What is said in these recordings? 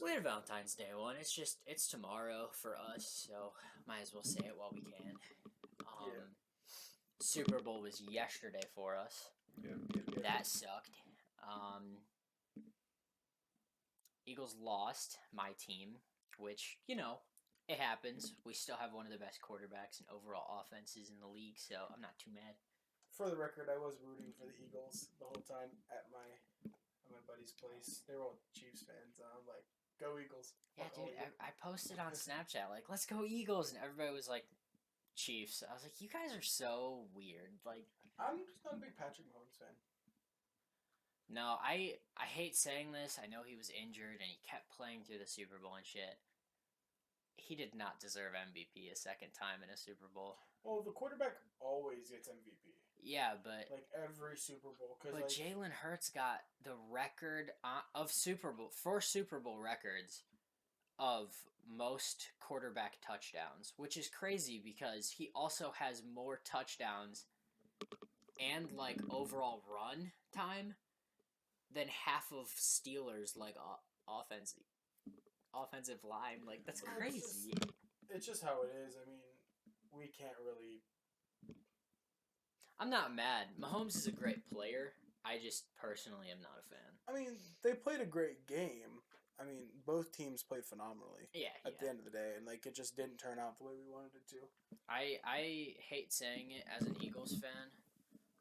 We had a Valentine's Day one. It's tomorrow for us, so might as well say it while we can. Super Bowl was yesterday for us. Yeah. That sucked. Eagles lost, my team, which, it happens. We still have one of the best quarterbacks and overall offenses in the league, so I'm not too mad. For the record, I was rooting for the Eagles the whole time at my buddy's place. They were all Chiefs fans, and I'm like, go Eagles. Yeah, dude, I posted on Snapchat, like, let's go Eagles, and everybody was like, Chiefs. I was like, you guys are so weird. Like, I'm just not a big Patrick Mahomes fan. No, I hate saying this. I know he was injured and he kept playing through the Super Bowl and shit. He did not deserve MVP a second time in a Super Bowl. Well, the quarterback always gets MVP. Yeah, but like every Super Bowl. But Jalen Hurts got the record of Super Bowl records of most quarterback touchdowns, which is crazy because he also has more touchdowns and like overall run time than half of Steelers like offensive line. Like, that's crazy. It's just how it is. I mean, we can't really. I'm not mad. Mahomes is a great player. I just personally am not a fan. I mean, they played a great game. I mean, both teams played phenomenally. Yeah. At the end of the day, and like it just didn't turn out the way we wanted it to. I hate saying it as an Eagles fan,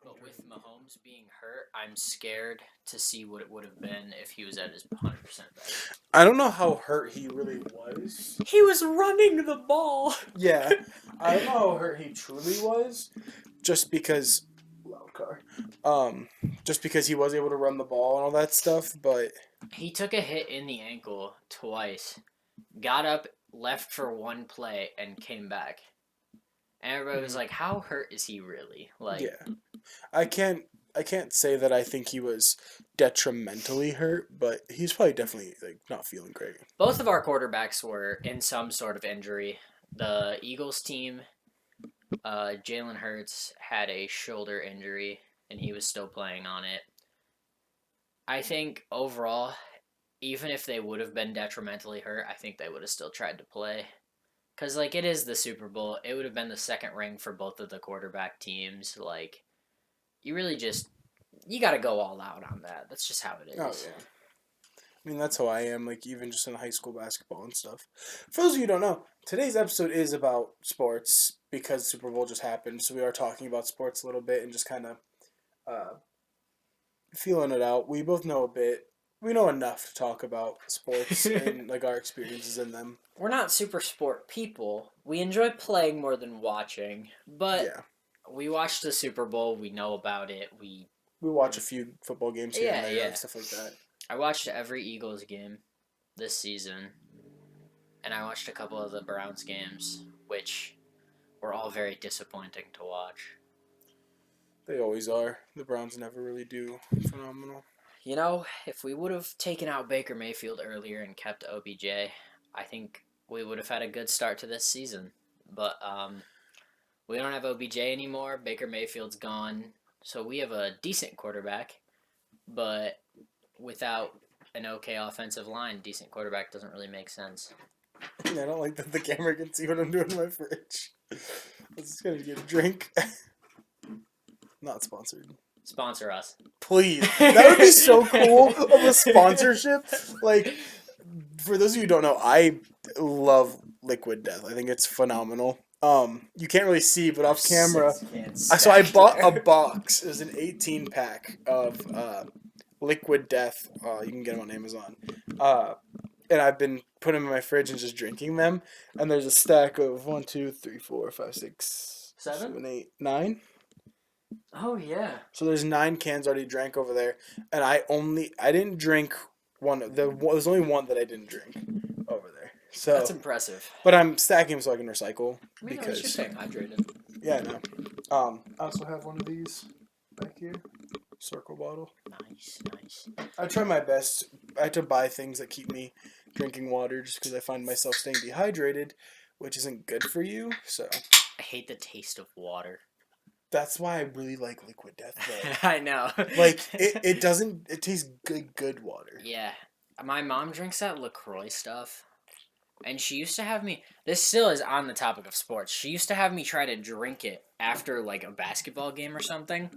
but with Mahomes being hurt, I'm scared to see what it would have been if he was at his 100% best. I don't know how hurt he really was. He was running the ball. Yeah, I don't know how hurt he truly was, just because loud car. Just because he was able to run the ball and all that stuff, but he took a hit in the ankle twice, got up, left for one play, and came back. And everybody was like, "How hurt is he really?" Like, yeah, I can't say that I think he was detrimentally hurt, but he's probably definitely like not feeling great. Both of our quarterbacks were in some sort of injury. The Eagles team, Jalen Hurts had a shoulder injury, and he was still playing on it. I think overall, even if they would have been detrimentally hurt, I think they would have still tried to play. Because, like, it is the Super Bowl. It would have been the second ring for both of the quarterback teams. Like, you really just, you got to go all out on that. That's just how it is. Oh, yeah. I mean, that's how I am, like, even just in high school basketball and stuff. For those of you who don't know, today's episode is about sports because Super Bowl just happened. So we are talking about sports a little bit and just kind of feeling it out. We both know a bit. We know enough to talk about sports and, like, our experiences in them. We're not super sport people. We enjoy playing more than watching. But we watched the Super Bowl. We know about it. We watch a few football games here and there and stuff like that. I watched every Eagles game this season. And I watched a couple of the Browns games, which were all very disappointing to watch. They always are. The Browns never really do phenomenal. You know, if we would have taken out Baker Mayfield earlier and kept OBJ, I think we would have had a good start to this season. But we don't have OBJ anymore. Baker Mayfield's gone. So we have a decent quarterback. But without an okay offensive line, decent quarterback doesn't really make sense. I don't like that the camera can see what I'm doing in my fridge. I was just going to get a drink. Not sponsored. Sponsor us. Please. That would be so cool of a sponsorship. Like, for those of you who don't know, I love Liquid Death. I think it's phenomenal. You can't really see, but off camera. So I bought a box. It was an 18-pack of Liquid Death. You can get them on Amazon. And I've been putting them in my fridge and just drinking them. And there's a stack of 1, 2, 3, 4, 5, 6, 7, 8, 9. Oh, yeah. So there's 9 cans already drank over there. And I didn't drink one. There's only one that I didn't drink over there. So that's impressive. But I'm stacking them so I can recycle. I mean, because you're staying hydrated. Yeah, I know. I also have one of these back here. Circle bottle. Nice. I try my best. I have to buy things that keep me drinking water just because I find myself staying dehydrated, which isn't good for you. So I hate the taste of water. That's why I really like Liquid Death, though. I know. Like, it tastes good water. Yeah. My mom drinks that LaCroix stuff. And she used to have me. This still is on the topic of sports. She used to have me try to drink it after like a basketball game or something.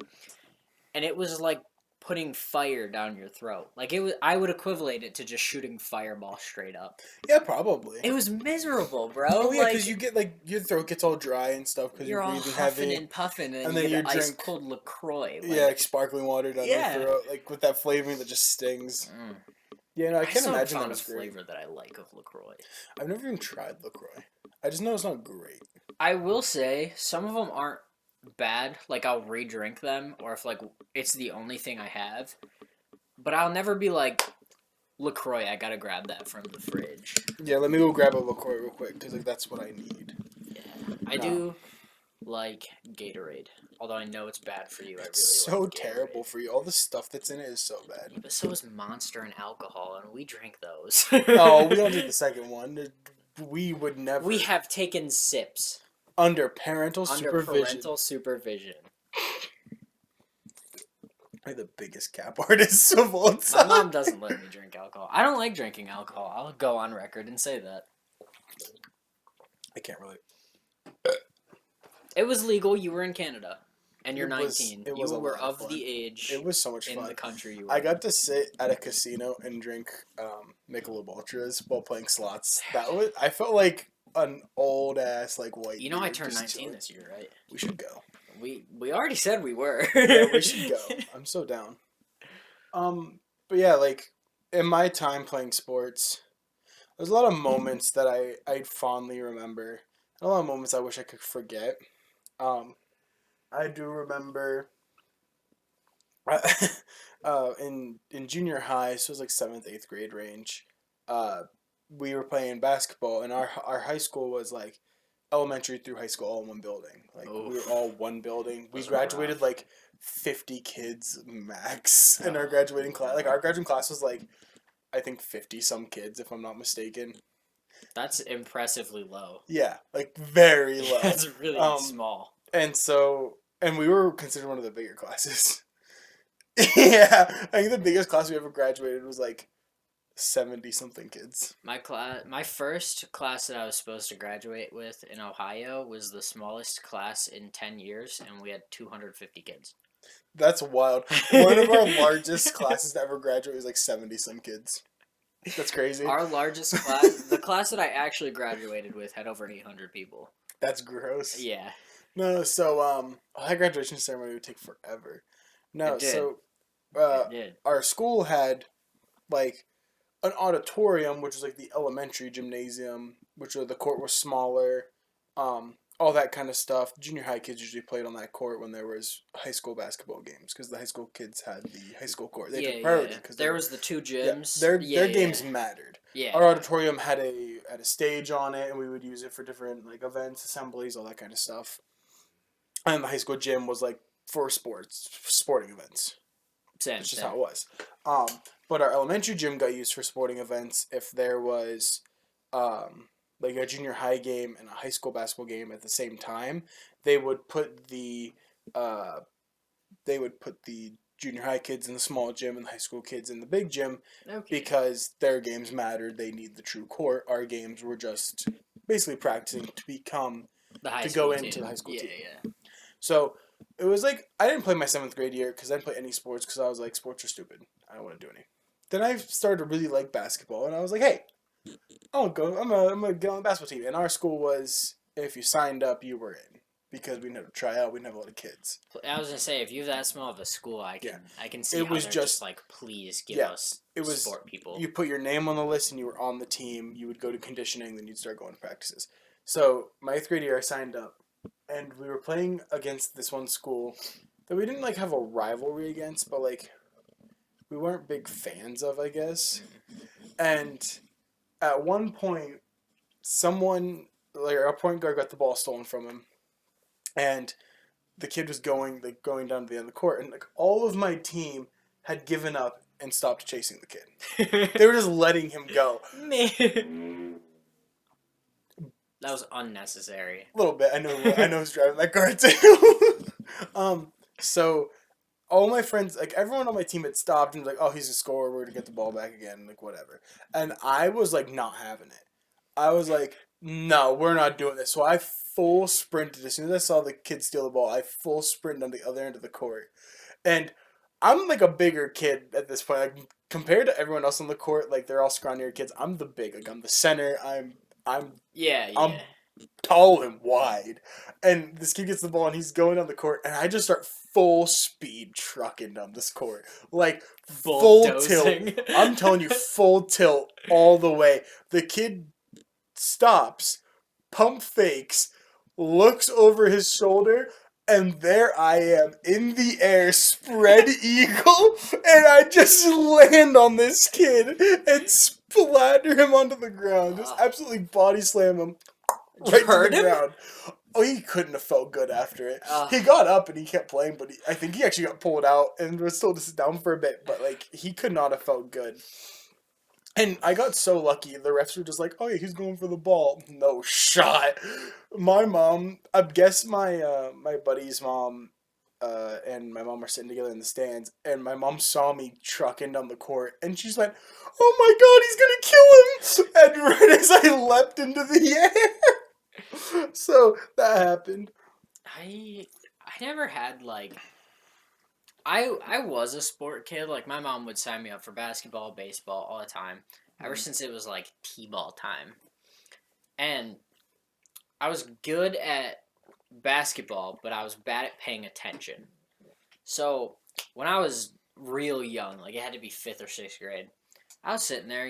And it was like putting fire down your throat. Like it was, I would equivalent it to just shooting fireball straight up. Yeah, probably. It was miserable, bro. Oh yeah, because like, you get like your throat gets all dry and stuff because you're you're all breathing huffing heavy. and puffing, and, And you then get you ice drink- cold LaCroix. Like, Yeah, like sparkling water down Yeah. your throat, like with that flavoring that just stings. mm. Yeah, no, I can't still haven't imagine that found was a great. flavor that I like of LaCroix. I've never even tried LaCroix. I just know it's not great. I will say some of them aren't bad. Like I'll re-drink them, or if like it's the only thing I have. But I'll never be like LaCroix. I gotta grab that from the fridge. Yeah, let me go grab a LaCroix real quick because like that's what I need. Yeah, I do like Gatorade. Although I know it's bad for you, It's I really so like Gatorade. terrible for you. All the stuff that's in it is so bad. But so is Monster and alcohol, and we drink those. Oh, we don't do the second one. We would never. We have taken sips under parental under supervision. parental supervision. We're the biggest cap artists of all My time. mom doesn't let me drink alcohol. I don't like drinking alcohol. I'll go on record and say that. I can't relate. It was legal. You were in Canada, and you're It was- 19. it was You a were lot of of fun. the age It was so much in fun. the country you were. I got to sit at a casino and drink Michelob Ultras while playing slots. I felt like an old ass like white. You know, I dude turned just 19 chilling. this year, right? We should go. We already said we were. Yeah, we should go. I'm so down. But yeah, like in my time playing sports, there's a lot of moments that I fondly remember. And a lot of moments I wish I could forget. I do remember in junior high, so it was like 7th, 8th grade range. We were playing basketball, and our high school was like elementary through high school all in one building. Like we were Oof. all one building. We Those are graduated rough. like 50 kids max in our graduating class. Like our graduating class was like I think 50 some kids if I'm not mistaken. That's impressively low. Yeah, like very low. That's really small. And we were considered one of the bigger classes. Yeah, I think the biggest class we ever graduated was like 70 something kids. My first class that I was supposed to graduate with in Ohio was the smallest class in 10 years, and we had 250 kids. That's wild. One of our largest classes to ever graduate was like 70 some kids. That's crazy. Our largest class, the class that I actually graduated with, had over 800 people. That's gross. Yeah. No, so that graduation ceremony would take forever. No, It did. so It did. our school had like an auditorium, which was like the elementary gymnasium, the court was smaller, all that kind of stuff. Junior high kids usually played on that court when there was high school basketball games because the high school kids had the high school court. They took priority because There was the two gyms. their games mattered. Yeah. Our auditorium had a stage on it, and we would use it for different like events, assemblies, all that kind of stuff. And the high school gym was like for sporting events. That's just how it was. But our elementary gym got used for sporting events. If there was like a junior high game and a high school basketball game at the same time, they would put the junior high kids in the small gym and the high school kids in the big gym because their games mattered. They need the true court. Our games were just basically practicing to become the high to school go team. into the high school team. Yeah. So it was like I didn't play my 7th grade year because I didn't play any sports because I was like sports are stupid. I don't want to do any. Then I started to really like basketball, and I was like, hey, I'm gonna get on the basketball team. And our school was if you signed up, you were in because we didn't have to try out. We didn't have a lot of kids. I was gonna say if you're that small of a school, I can see It how was they're just like please give us sport people. You put your name on the list and you were on the team. You would go to conditioning, then you'd start going to practices. So my 8th grade year, I signed up, and we were playing against this one school that we didn't like have a rivalry against, but like we weren't big fans of, I guess. And at one point, our point guard got the ball stolen from him, and the kid was going down to the end of the court, and like all of my team had given up and stopped chasing the kid. They were just letting him go. Man. That was unnecessary. A little bit. I know who's driving that car too. So all my friends, like everyone on my team had stopped and was like, oh, he's a scorer, we're gonna get the ball back again, like whatever. And I was like not having it. I was like, no, we're not doing this. So I full sprinted. As soon as I saw the kid steal the ball, I full sprinted on the other end of the court. And I'm like a bigger kid at this point. Like compared to everyone else on the court, like they're all scrawnier kids. I'm the big, like I'm the center. I'm Yeah, I'm yeah. tall and wide. And this kid gets the ball and he's going down the court and I just start full speed trucking down this court. Like full Bulldozing. tilt. I'm telling you, full tilt all the way. The kid stops, pump fakes, looks over his shoulder, and there I am in the air, spread eagle, and I just land on this kid and splatter him onto the ground. Just absolutely body slam him right to hurt the him? ground. Oh, he couldn't have felt good after it. Ugh. He got up and he kept playing, but I think he actually got pulled out and was still just down for a bit, but like he could not have felt good. And I got so lucky. The refs were just like, "Oh yeah, he's going for the ball." No shot. My mom, I guess my buddy's mom, and my mom were sitting together in the stands, and my mom saw me trucking down the court, and she's like, "Oh my god, he's gonna kill him!" And right as I leapt into the air, so that happened. I never had like I was a sport kid. Like my mom would sign me up for basketball, baseball all the time. Ever since it was like T-ball time. And I was good at basketball, but I was bad at paying attention. So when I was real young, like it had to be 5th or 6th grade, I was sitting there,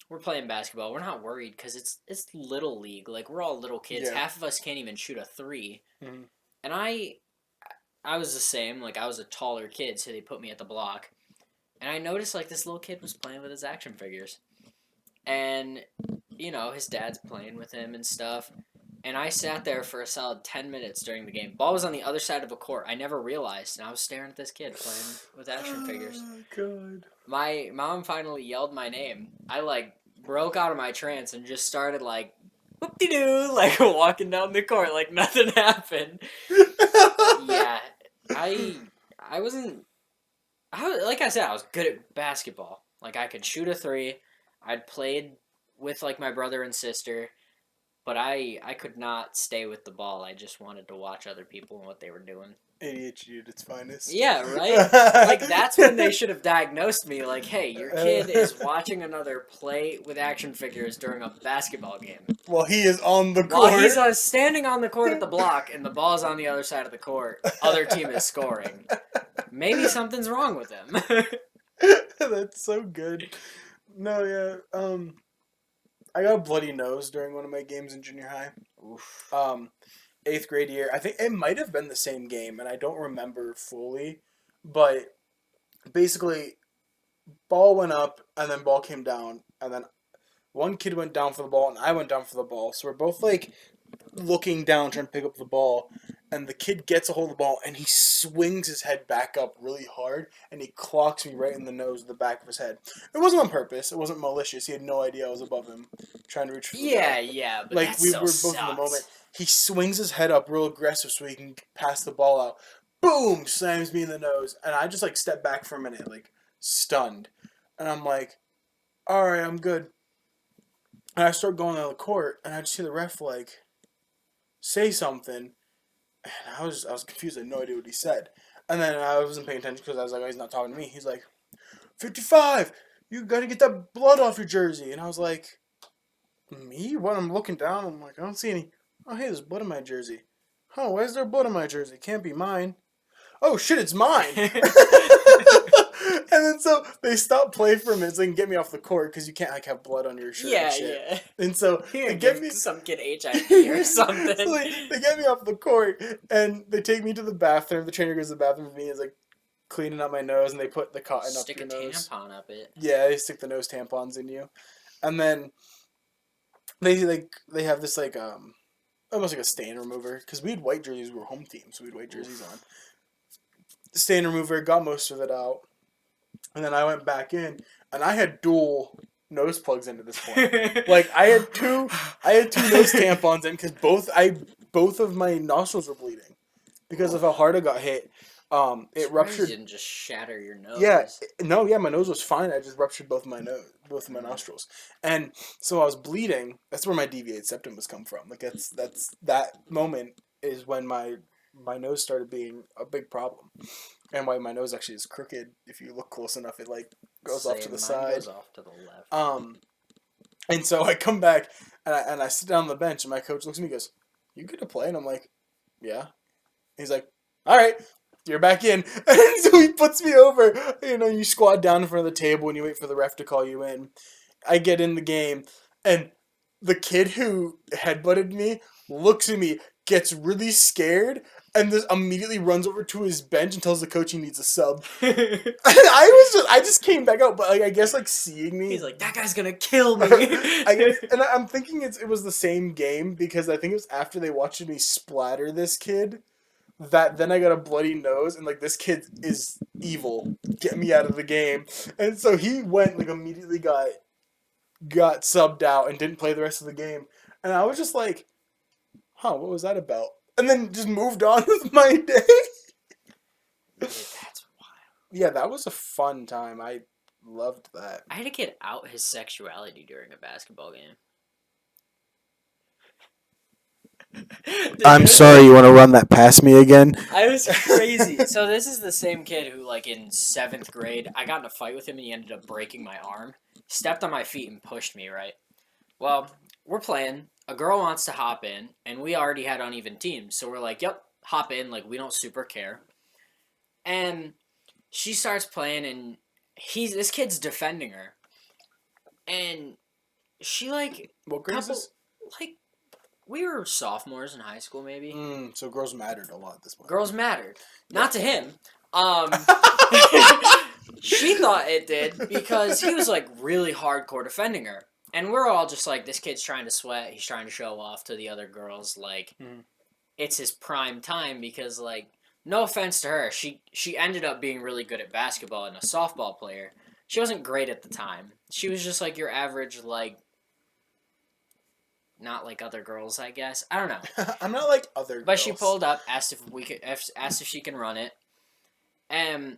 we're playing basketball. We're not worried because it's little league. Like we're all little kids. Yeah. Half of us can't even shoot a 3. Mhm. And I was the same. Like I was a taller kid, so they put me at the block. And I noticed like this little kid was playing with his action figures. And his dad's playing with him and stuff. And I sat there for a solid 10 minutes during the game. Ball was on the other side of a court. I never realized, and I was staring at this kid playing with action figures. Oh god. My mom finally yelled my name. I like broke out of my trance and just started like whoop-de-doo, like walking down the court like nothing happened. Yeah, I wasn't. Like I said, I was good at basketball. Like I could shoot a 3. I'd played with like my brother and sister, but I could not stay with the ball. I just wanted to watch other people and what they were doing. ADHD at its finest. Yeah, right? Like, that's when they should have diagnosed me. Like, hey, your kid is watching another play with action figures during a basketball game. While he is on the court. While he's standing on the court at the block and the ball's on the other side of the court, other team is scoring. Maybe something's wrong with him. That's so good. No, yeah. I got a bloody nose during one of my games in junior high. Oof. 8th grade year. I think it might have been the same game, and I don't remember fully. But basically, ball went up, and then ball came down, and then one kid went down for the ball, and I went down for the ball. So we're both, like, looking down, trying to pick up the ball, and the kid gets a hold of the ball, and he swings his head back up really hard, and he clocks me right in the nose with the back of his head. It wasn't on purpose. It wasn't malicious. He had no idea I was above him, trying to reach for the ball. Yeah, but Like, that we still were both sucks. in the moment. He swings his head up real aggressive so he can pass the ball out. Boom! Slams me in the nose. And I just, like, step back for a minute, like, stunned. And I'm like, alright, I'm good. And I start going on the court, and I just see the ref, like, say something. And I was confused. I had no idea what he said. And then I wasn't paying attention because I was like, oh, he's not talking to me. He's like, 55! You gotta get that blood off your jersey. And I was like, me? When I'm looking down, I'm like, I don't see any. Oh, hey, there's blood in my jersey. Oh, why is there blood in my jersey? Can't be mine. Oh, shit, it's mine. And then so they stop play for a minute so they can get me off the court because you can't like have blood on your shirt and shit. Yeah. And so Here, they get me some kid HIV or something. So they get me off the court and they take me to the bathroom. The trainer goes to the bathroom with me and is like cleaning up my nose and they put the cotton Stick up your a nose. tampon up it. Yeah, they stick the nose tampons in you. And then they have this like almost like a stain remover because we had white jerseys. We were home team, so we had white jerseys on. The stain remover got most of it out, and then I went back in, and I had dual nose plugs in at this point. Like I had two nose tampons in because both of my nostrils were bleeding because of how hard I got hit. It Surprised you ruptured. didn't just shatter your Yeah, nose. no, yeah, my nose was fine. I just ruptured both of my Mm. nostrils, and so I was bleeding. That's where my deviated septum was come from. Like that's that moment is when my nose started being a big problem, and why my nose actually is crooked. If you look close enough, it like goes off to the Same. Mine side. goes off to the left. Um, and so I come back and I sit down on the bench, and my coach looks at me and goes, "You gonna play?" And I'm like, "Yeah." He's like, "All right, you're back in." And so he puts me over. You know, you squat down in front of the table and you wait for the ref to call you in. I get in the game, and the kid who headbutted me looks at me, gets really scared, and then immediately runs over to his bench and tells the coach he needs a sub. I just came back out, but like I guess like seeing me, He's like, that guy's gonna kill me. I guess, and I'm thinking it was the same game because I think it was after they watched me splatter this kid that then I got a bloody nose and like this kid is evil. Get me out of the game. And so he went like immediately got subbed out and didn't play the rest of the game. And I was just like, huh, what was that about? And then just moved on with my day. Dude, that's wild. Yeah, that was a fun time. I loved that. I had a kid out his sexuality during a basketball game. Dude, I'm sorry, you want to run that past me again? I was crazy. So this is the same kid who, like, in 7th grade, I got in a fight with him and he ended up breaking my arm. Stepped on my feet and pushed me, right? Well, we're playing. A girl wants to hop in, and we already had uneven teams. So we're like, yep, hop in. Like, we don't super care. And she starts playing, and this kid's defending her. And she, like, What grade is this? like, we were sophomores in high school, maybe. So girls mattered a lot at this point. Girls mattered. Not to him. She thought it did because he was like really hardcore defending her. And we're all just like, this kid's trying to sweat. He's trying to show off to the other girls. Like, it's his prime time because, like, no offense to her. She ended up being really good at basketball and a softball player. She wasn't great at the time. She was just like your average, like, not like other girls, I guess. I don't know. I'm not like other girls. But she pulled up, asked if she can run it, and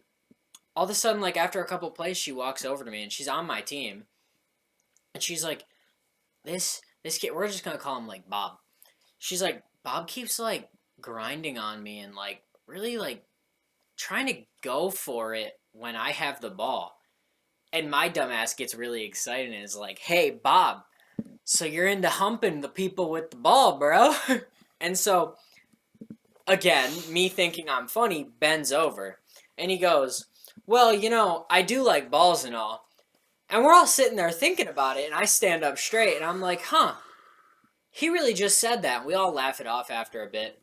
all of a sudden, like after a couple plays, she walks over to me and she's on my team, and she's like, "This kid, we're just gonna call him like Bob." She's like, "Bob keeps like grinding on me and like really like trying to go for it when I have the ball," and my dumbass gets really excited and is like, "Hey, Bob. So you're into humping the people with the ball, bro." And so, again, me thinking I'm funny, bends over. And he goes, "Well, you know, I do like balls and all." And we're all sitting there thinking about it, and I stand up straight, and I'm like, huh, he really just said that. We all laugh it off after a bit.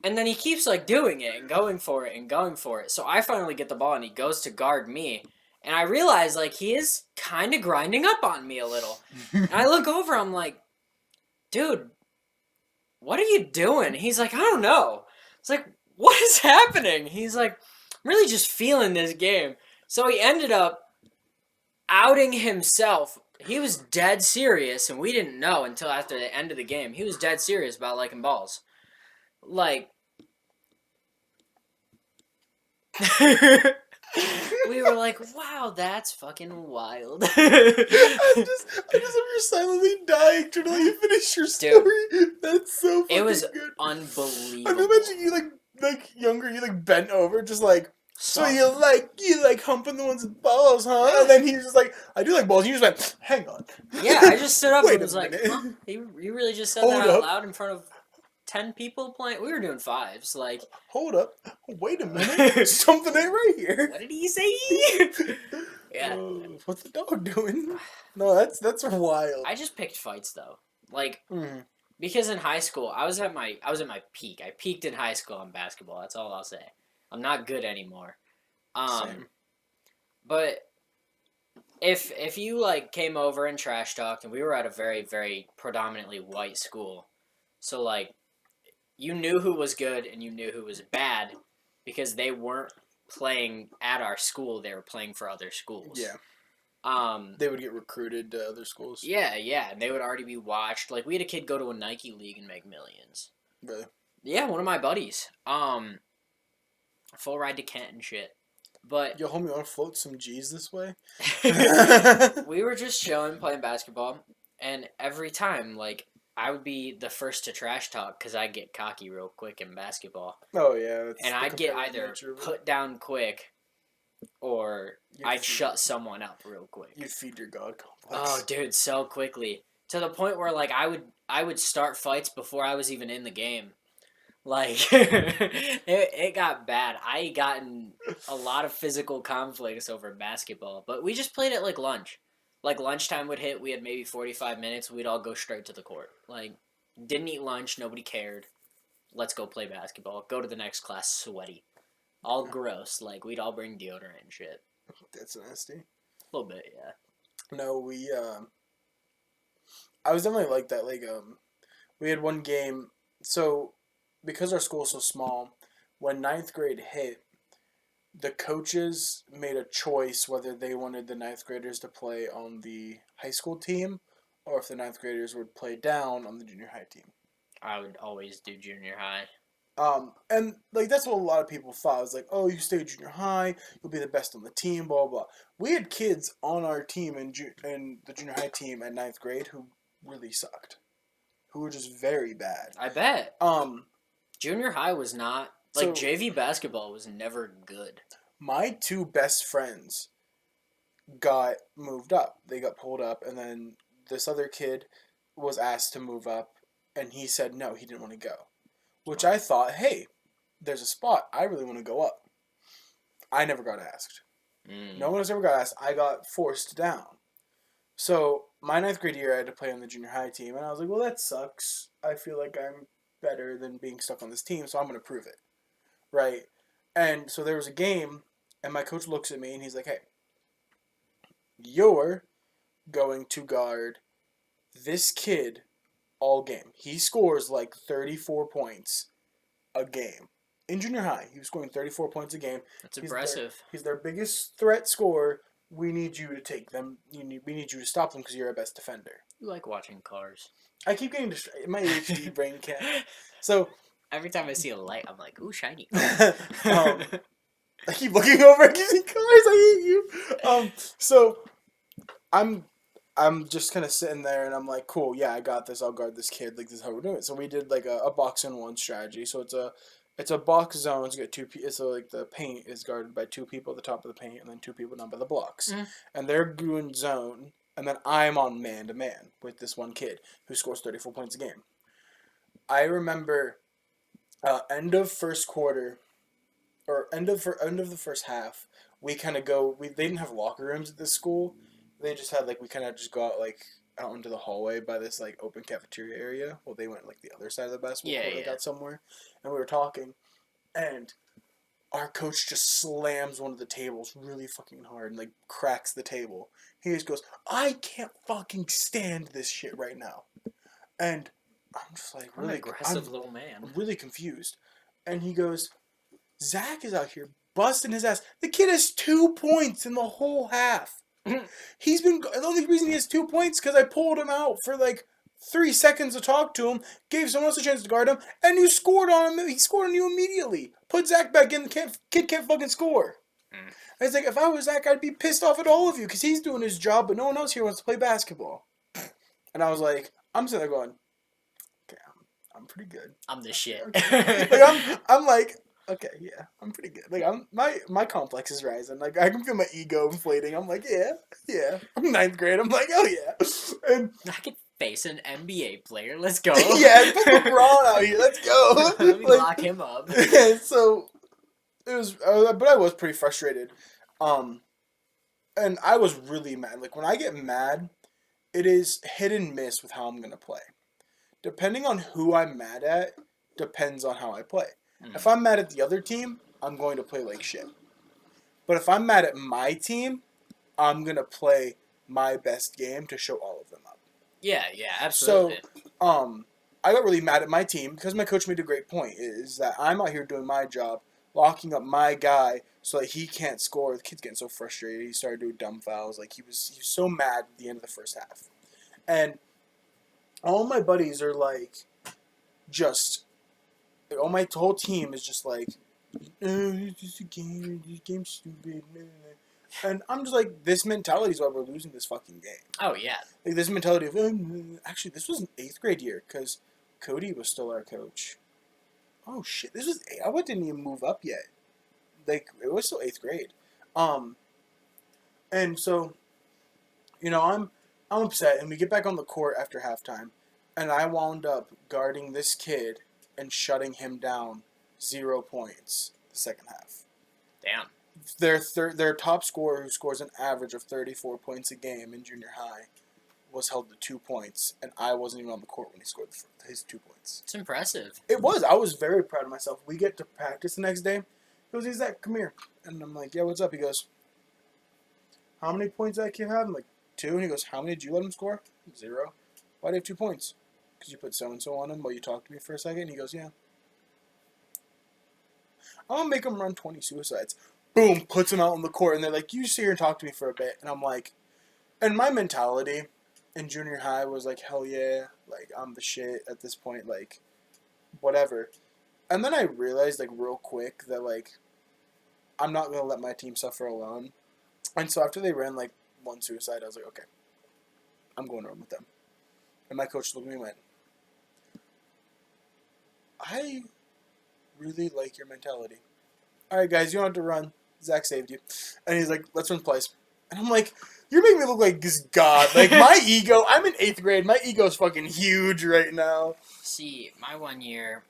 And then he keeps, like, doing it and going for it and going for it. So I finally get the ball, and he goes to guard me. And I realize, like, he is kind of grinding up on me a little. And I look over, I'm like, dude, what are you doing? He's like, I don't know. It's like, what is happening? He's like, I'm really just feeling this game. So he ended up outing himself. He was dead serious, and we didn't know until after the end of the game. He was dead serious about liking balls. Like, we were like, wow, that's fucking wild. I just remember silently dying trying to let you finish your story. That's so fucking It was good. unbelievable. I can imagine you like younger, you like bent over, just like so you like humping the ones with balls, huh? And then he was just like, I do like balls. And you just went, hang on. Yeah, I just stood up Wait and a was like, minute. huh? You really just said Hold that out up. loud in front of 10 people playing? We were doing fives. Like, Hold up. Wait a minute. Something ain't right here. what did he say? Yeah. What's the dog doing? No, that's wild. I just picked fights though. Like, because in high school, I was at my peak. I peaked in high school on basketball. That's all I'll say. I'm not good anymore. Same. But if you like came over and trash talked, and we were at a very, very predominantly white school, so like you knew who was good and you knew who was bad because they weren't playing at our school, they were playing for other schools. Yeah. They would get recruited to other schools. Yeah, and they would already be watched. Like, we had a kid go to a Nike league and make millions. Really? Yeah, one of my buddies. full ride to Kent and shit. But Yo, homie, want to float some G's this way? we were just chilling, playing basketball, and every time, like, I would be the first to trash talk because I get cocky real quick in basketball. Oh, yeah. That's And the I'd get competitive either nature of it. put down quick or You'd I'd feed- shut someone up real quick. You'd feed your god complex. Oh, dude, so quickly. To the point where, like, I would start fights before I was even in the game. Like, it got bad. I got in a lot of physical conflicts over basketball, but we just played it like lunch. Like, lunchtime would hit, we had maybe 45 minutes, we'd all go straight to the court. Like, didn't eat lunch, nobody cared. Let's go play basketball. Go to the next class sweaty. All gross. Like, we'd all bring deodorant and shit. That's nasty. A little bit, yeah. No, I was definitely like that. Like, we had one game. So, because our school is so small, when ninth grade hit, the coaches made a choice whether they wanted the ninth graders to play on the high school team or if the ninth graders would play down on the junior high team. I would always do junior high. And like that's what a lot of people thought. It was like, oh, you stay junior high, you'll be the best on the team, blah blah. We had kids on our team in the junior high team at ninth grade who really sucked, who were just very bad. I bet. Um, Junior high was not like So- JV basketball was never good. my two best friends got moved up. They got pulled up, and then this other kid was asked to move up, and he said no, he didn't want to go. Which I thought, hey, there's a spot. I really want to go up. I never got asked. No one else ever got asked. I got forced down. So my ninth grade year, I had to play on the junior high team, and I was like, well, that sucks. I feel like I'm better than being stuck on this team, so I'm going to prove it. Right? And so there was a game, and my coach looks at me, and he's like, hey, you're going to guard this kid all game. He scores like 34 points a game. In junior high, he was scoring 34 points a game. That's impressive. He's their biggest threat scorer. We need you to take them. We need you to stop them because you're our best defender. You like watching cars. I keep getting distracted. My ADHD brain can't. So Every time I see a light, I'm like, ooh, shiny. I keep looking over and using cars. I hate you. So I'm just kind of sitting there and I'm like, cool, yeah, I got this. I'll guard this kid. Like, this is how we're doing it. So we did like a box and one strategy. So it's a box zone. So you get so like the paint is guarded by two people at the top of the paint and then two people down by the blocks. Mm. And they're doing zone. And then I'm on man to man with this one kid who scores 34 points a game. I remember end of first quarter or end of the first half, we kind of go. They didn't have locker rooms at this school. They just had like we kind of just go out like out into the hallway by this like open cafeteria area. Well, they went like the other side of the basketball court. They got somewhere, and we were talking, and our coach just slams one of the tables really fucking hard and like cracks the table. He just goes, "I can't fucking stand this shit right now," and I'm just like What really an aggressive little man. I'm really confused, and he goes, "Zach is out here busting his ass. The kid has 2 points in the whole half." He's been. The only reason he has 2 points because I pulled him out for like 3 seconds to talk to him, gave someone else a chance to guard him, and you scored on him. He scored on you immediately. Put Zach back in. The kid can't fucking score. And it's like if I was Zach, I'd be pissed off at all of you because he's doing his job, but no one else here wants to play basketball. And I was like, I'm sitting there going, okay, I'm pretty good. I'm the shit. Okay. Like I'm like. Okay, yeah, I'm pretty good. Like my complex is rising. Like I can feel my ego inflating. I'm like, yeah. I'm ninth grade. I'm like, oh yeah. And I could face an NBA player. Let's go. yeah, put LeBron out here. Let's go. Let me Like, lock him up. so it was, but I was pretty frustrated. And I was really mad. Like when I get mad, it is hit and miss with how I'm gonna play. Depending on who I'm mad at, depends on how I play. If I'm mad at the other team, I'm going to play like shit. But if I'm mad at my team, I'm going to play my best game to show all of them up. Yeah, absolutely. So, I got really mad at my team because my coach made a great point, is that I'm out here doing my job, locking up my guy so that he can't score. The kid's getting so frustrated. He started doing dumb fouls. Like, he was so mad at the end of the first half. And all my buddies are like, just... All my whole team is just like, It's just a game. This game's stupid. And I'm just like, this mentality is why we're losing this fucking game. Oh yeah. Like this mentality of actually, this was an 8th grade year because Cody was still our coach. Oh shit, this was I didn't even move up yet. Like it was still 8th grade. And so, I'm upset, and we get back on the court after halftime, and I wound up guarding this kid and shutting him down 0 points the second half. Damn. Their top scorer, who scores an average of 34 points a game in junior high, was held to 2 points, and I wasn't even on the court when he scored his 2 points. It's impressive. It was. I was very proud of myself. We get to practice the next day. He goes, "Hey, Zach, come here." And I'm like, "Yeah, what's up?" He goes, "How many points did that kid have?" I'm like, 2. And he goes, "How many did you let him score?" 0. "Why do you have 2 points?" "Because you put so-and-so on him while you talked to me for a second." And he goes, "Yeah." I'm going to make him run 20 suicides. Boom, puts him out on the court. And they're like, "You just sit here and talk to me for a bit." And I'm like, and my mentality in junior high was like, hell yeah, like, I'm the shit at this point, like, whatever. And then I realized, like, real quick that, like, I'm not going to let my team suffer alone. And so after they ran, like, 1 suicide, I was like, okay, I'm going to run with them. And my coach looked at me and went, "I really like your mentality. All right, guys, you don't have to run. Zach saved you." And he's like, "Let's run plays." And I'm like, you're making me look like this god. Like, my ego, I'm in 8th grade. My ego's fucking huge right now. See, my one year,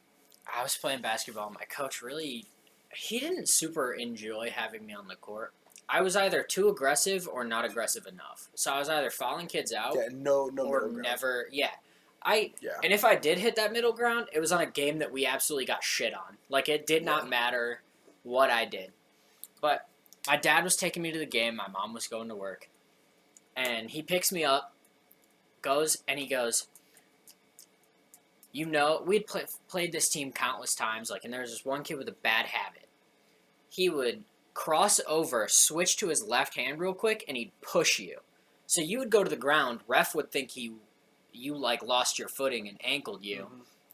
I was playing basketball. My coach he didn't super enjoy having me on the court. I was either too aggressive or not aggressive enough. So I was either fouling kids out Yeah, no or middle ground. never. Yeah. Yeah. And if I did hit that middle ground, it was on a game that we absolutely got shit on. Like, it did not matter what I did. But my dad was taking me to the game. My mom was going to work. And he picks me up, he goes, we'd played this team countless times, like, and there was this one kid with a bad habit. He would cross over, switch to his left hand real quick, and he'd push you. So you would go to the ground, ref would think you like lost your footing and ankled you,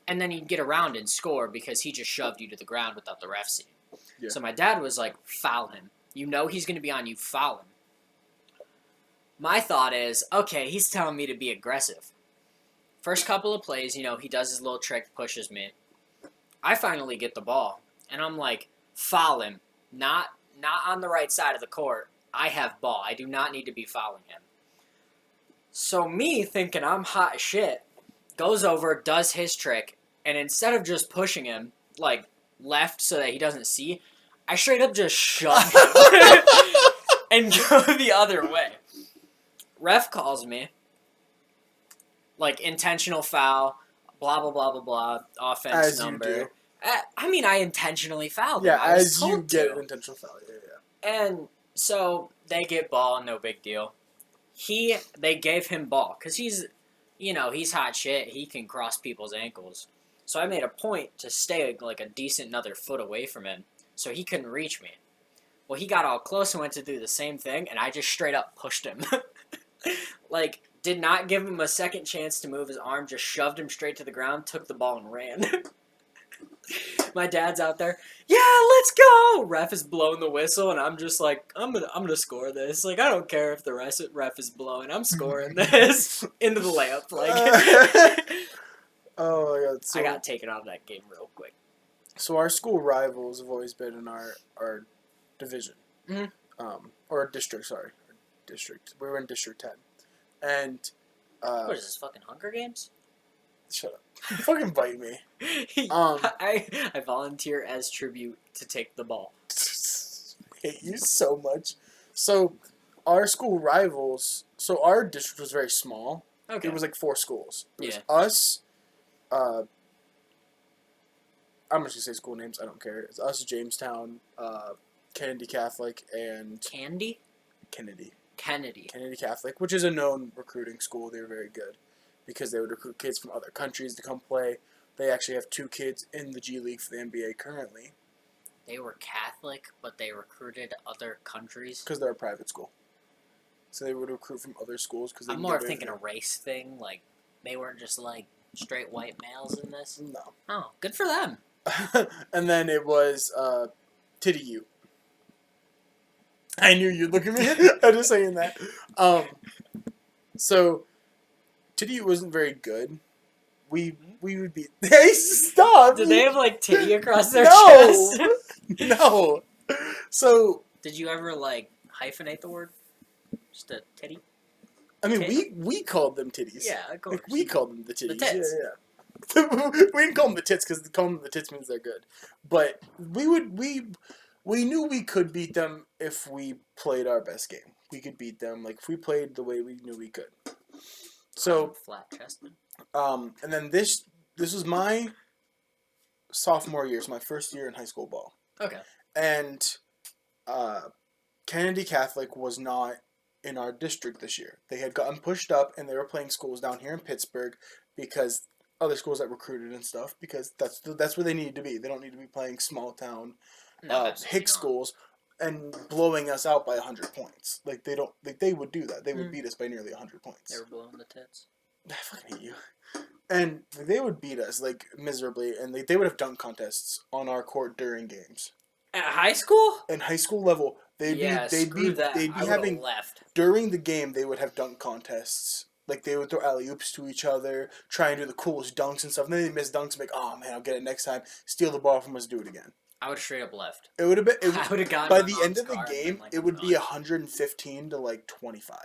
and then he'd get around and score because he just shoved you to the ground without the ref seeing. Yeah. So my dad was like, foul him. You know he's going to be on you, foul him. My thought is, okay, he's telling me to be aggressive. First couple of plays, he does his little trick, pushes me. I finally get the ball, and I'm like, foul him. Not on the right side of the court. I have ball. I do not need to be fouling him. So me, thinking I'm hot as shit, goes over, does his trick, and instead of just pushing him, like, left so that he doesn't see, I straight up just shove him and go the other way. Ref calls me, like, intentional foul, blah, blah, blah, blah, blah, offense As number. you do. I intentionally fouled him. Yeah, I was as told you get to. an intentional foul. Yeah. And so they get ball, no big deal. They gave him ball because he's hot shit. He can cross people's ankles. So I made a point to stay like a decent another foot away from him so he couldn't reach me. Well, he got all close and went to do the same thing, and I just straight up pushed him. Like, did not give him a second chance to move his arm, just shoved him straight to the ground, took the ball, and ran. My dad's out there, yeah, let's go! Ref is blowing the whistle, and I'm just like, I'm gonna score this. Like, I don't care if the ref is blowing, I'm scoring this into the layup. Like, oh my god! So, I got taken out of that game real quick. So our school rivals have always been in our division, or district. Sorry, district. We were in District 10, and What is this, fucking Hunger Games? Shut up! You fucking bite me. I volunteer as tribute to take the ball. I hate you so much. So our school rivals. So our district was very small. Okay. It was like 4 schools. It was Yeah. us. I'm just gonna say school names. I don't care. It's us, Jamestown, Kennedy Catholic, and Kennedy Kennedy Catholic, which is a known recruiting school. They were very good because they would recruit kids from other countries to come play. They actually have 2 kids in the G League for the NBA currently. They were Catholic, but they recruited other countries. Because they're a private school. So they would recruit from other schools. Cause they I'm more thinking a race thing. Like, they weren't just, like, straight white males in this. No. Oh, good for them. And then it was Titty U. I knew you'd look at me. I'm just saying that. So Titty U wasn't very good. We would be. Hey, stop! Did they have like titty across their No! chest? No. So Did you ever like hyphenate the word? Just a titty? I mean, Tit? we called them titties. Yeah, of course. Like we called them the titties. The tits. Yeah. We didn't call them the tits because calling them the tits means they're good. But we knew we could beat them if we played our best game. We could beat them like if we played the way we knew we could. So flat chested. And then this was my sophomore year. It's my first year in high school ball. Okay. And Kennedy Catholic was not in our district this year. They had gotten pushed up, and they were playing schools down here in Pittsburgh because other schools that recruited and stuff. Because that's where they needed to be. They don't need to be playing small town hick schools and blowing us out by 100 points. Like they don't. Like they would do that. They would beat us by nearly 100 points. They were blowing the tits. I fucking hate you. And they would beat us like miserably, and they would have dunk contests on our court during games. At high school? In high school level, they'd be having left. During the game. They would have dunk contests. Like they would throw alley oops to each other, try and do the coolest dunks and stuff. And then they miss dunks, and be like, oh man, I'll get it next time. Steal the ball from us, do it again. I would have straight up left. It would have been. I would have gotten by the end of the game. Like, it would be 115 to like 25.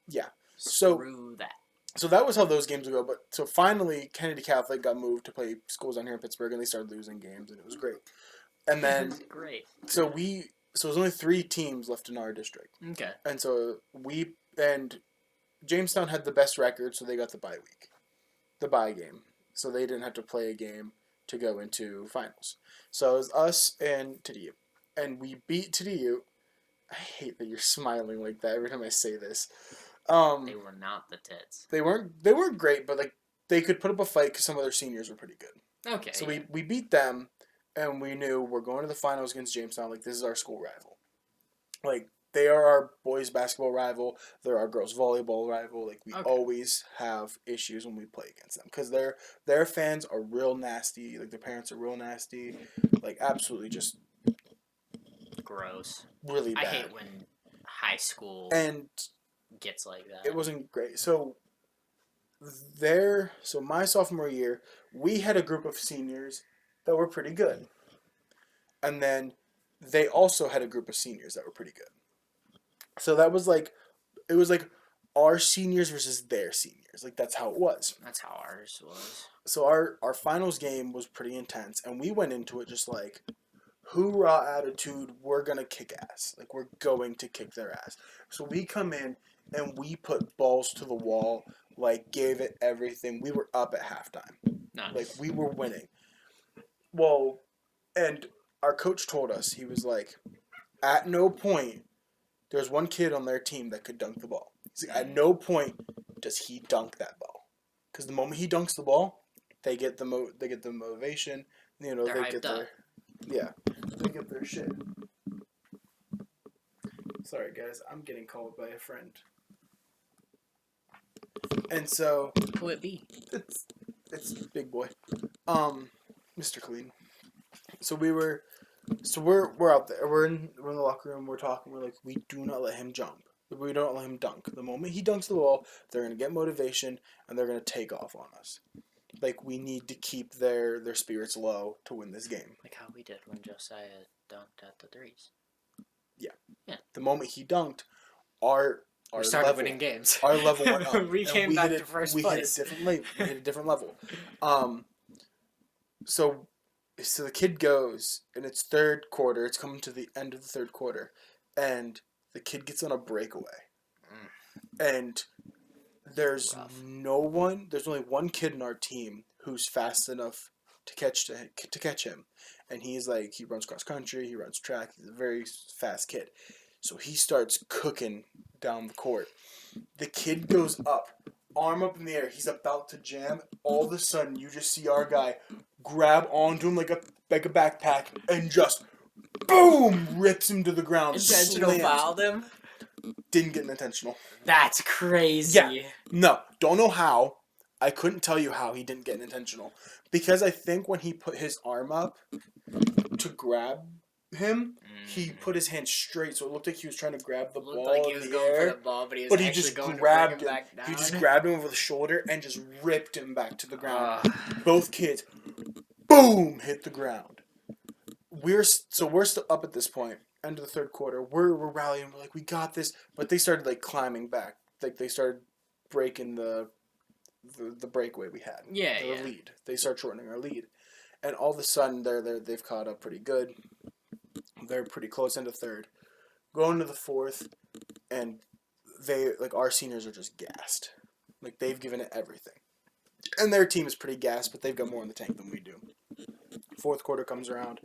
Yeah. Screw that. So that was how those games would go. But so finally, Kennedy Catholic got moved to play schools down here in Pittsburgh, and they started losing games, and it was great. And then great. So there's only 3 teams left in our district. Okay. And so Jamestown had the best record, so they got the bye week, the bye game. So they didn't have to play a game to go into finals. So it was us and Tidiu, and we beat Tidiu. I hate that you're smiling like that every time I say this. They were not the tits. They weren't great, but like they could put up a fight because some of their seniors were pretty good. Okay. So we beat them, and we knew we're going to the finals against Jamestown. Like this is our school rival. Like they are our boys basketball rival. They're our girls volleyball rival. Like we always have issues when we play against them because their fans are real nasty. Like their parents are real nasty. Like absolutely just gross. Really bad. I hate when high school gets like that. It wasn't great. So my sophomore year, we had a group of seniors that were pretty good. And then they also had a group of seniors that were pretty good. So it was like our seniors versus their seniors. Like that's how it was. That's how ours was. So our finals game was pretty intense, and we went into it just like hoorah attitude, we're gonna kick ass. Like we're going to kick their ass. So we come in and we put balls to the wall, like gave it everything. We were up at halftime. Nice. Like we were winning. Well, and our coach told us, he was like, at no point, there's one kid on their team that could dunk the ball. He's like, at no point does he dunk that ball. Because the moment he dunks the ball, they get the motivation. You know, They're they get their they get their shit. Sorry guys, I'm getting called by a friend. And so who it be? It's big boy. Mr. Clean. So we're out there. We're in the locker room, we're talking, we're like, we do not let him jump. We don't let him dunk. The moment he dunks the ball, they're gonna get motivation and they're gonna take off on us. Like we need to keep their spirits low to win this game. Like how we did when Josiah dunked at the threes. Yeah. Yeah. The moment he dunked, we started level, winning games. Our level went up. we came back to first place. We hit a different level. So the kid goes, and it's third quarter. It's coming to the end of the third quarter, and the kid gets on a breakaway, and there's only one kid in our team who's fast enough to catch him, and he runs cross country, he runs track, he's a very fast kid, so he starts cooking down the court. The kid goes up, arm up in the air, he's about to jam. All of a sudden, you just see our guy grab onto him like a backpack and just boom rips him to the ground. Intentional fouled him. Didn't get an intentional. That's crazy. Yeah. No, don't know how. I couldn't tell you how he didn't get an intentional. Because I think when he put his arm up to grab him, he put his hand straight, so it looked like he was trying to grab the Looked ball like he in was the going for air. the ball, but he was But he actually just going to bring grabbed him him. back down. He just grabbed him over the shoulder and just ripped him back to the ground. Ugh. Both kids, boom, hit the ground. We're still up at this point. End of the third quarter. We're rallying. We're like, we got this. But they started like climbing back. Like they started breaking the breakaway we had. Yeah, the yeah. lead. They start shortening our lead, and all of a sudden they've caught up pretty good. They're pretty close into third. Going to the fourth, and our seniors are just gassed. Like they've given it everything, and their team is pretty gassed, but they've got more in the tank than we do. Fourth quarter comes around,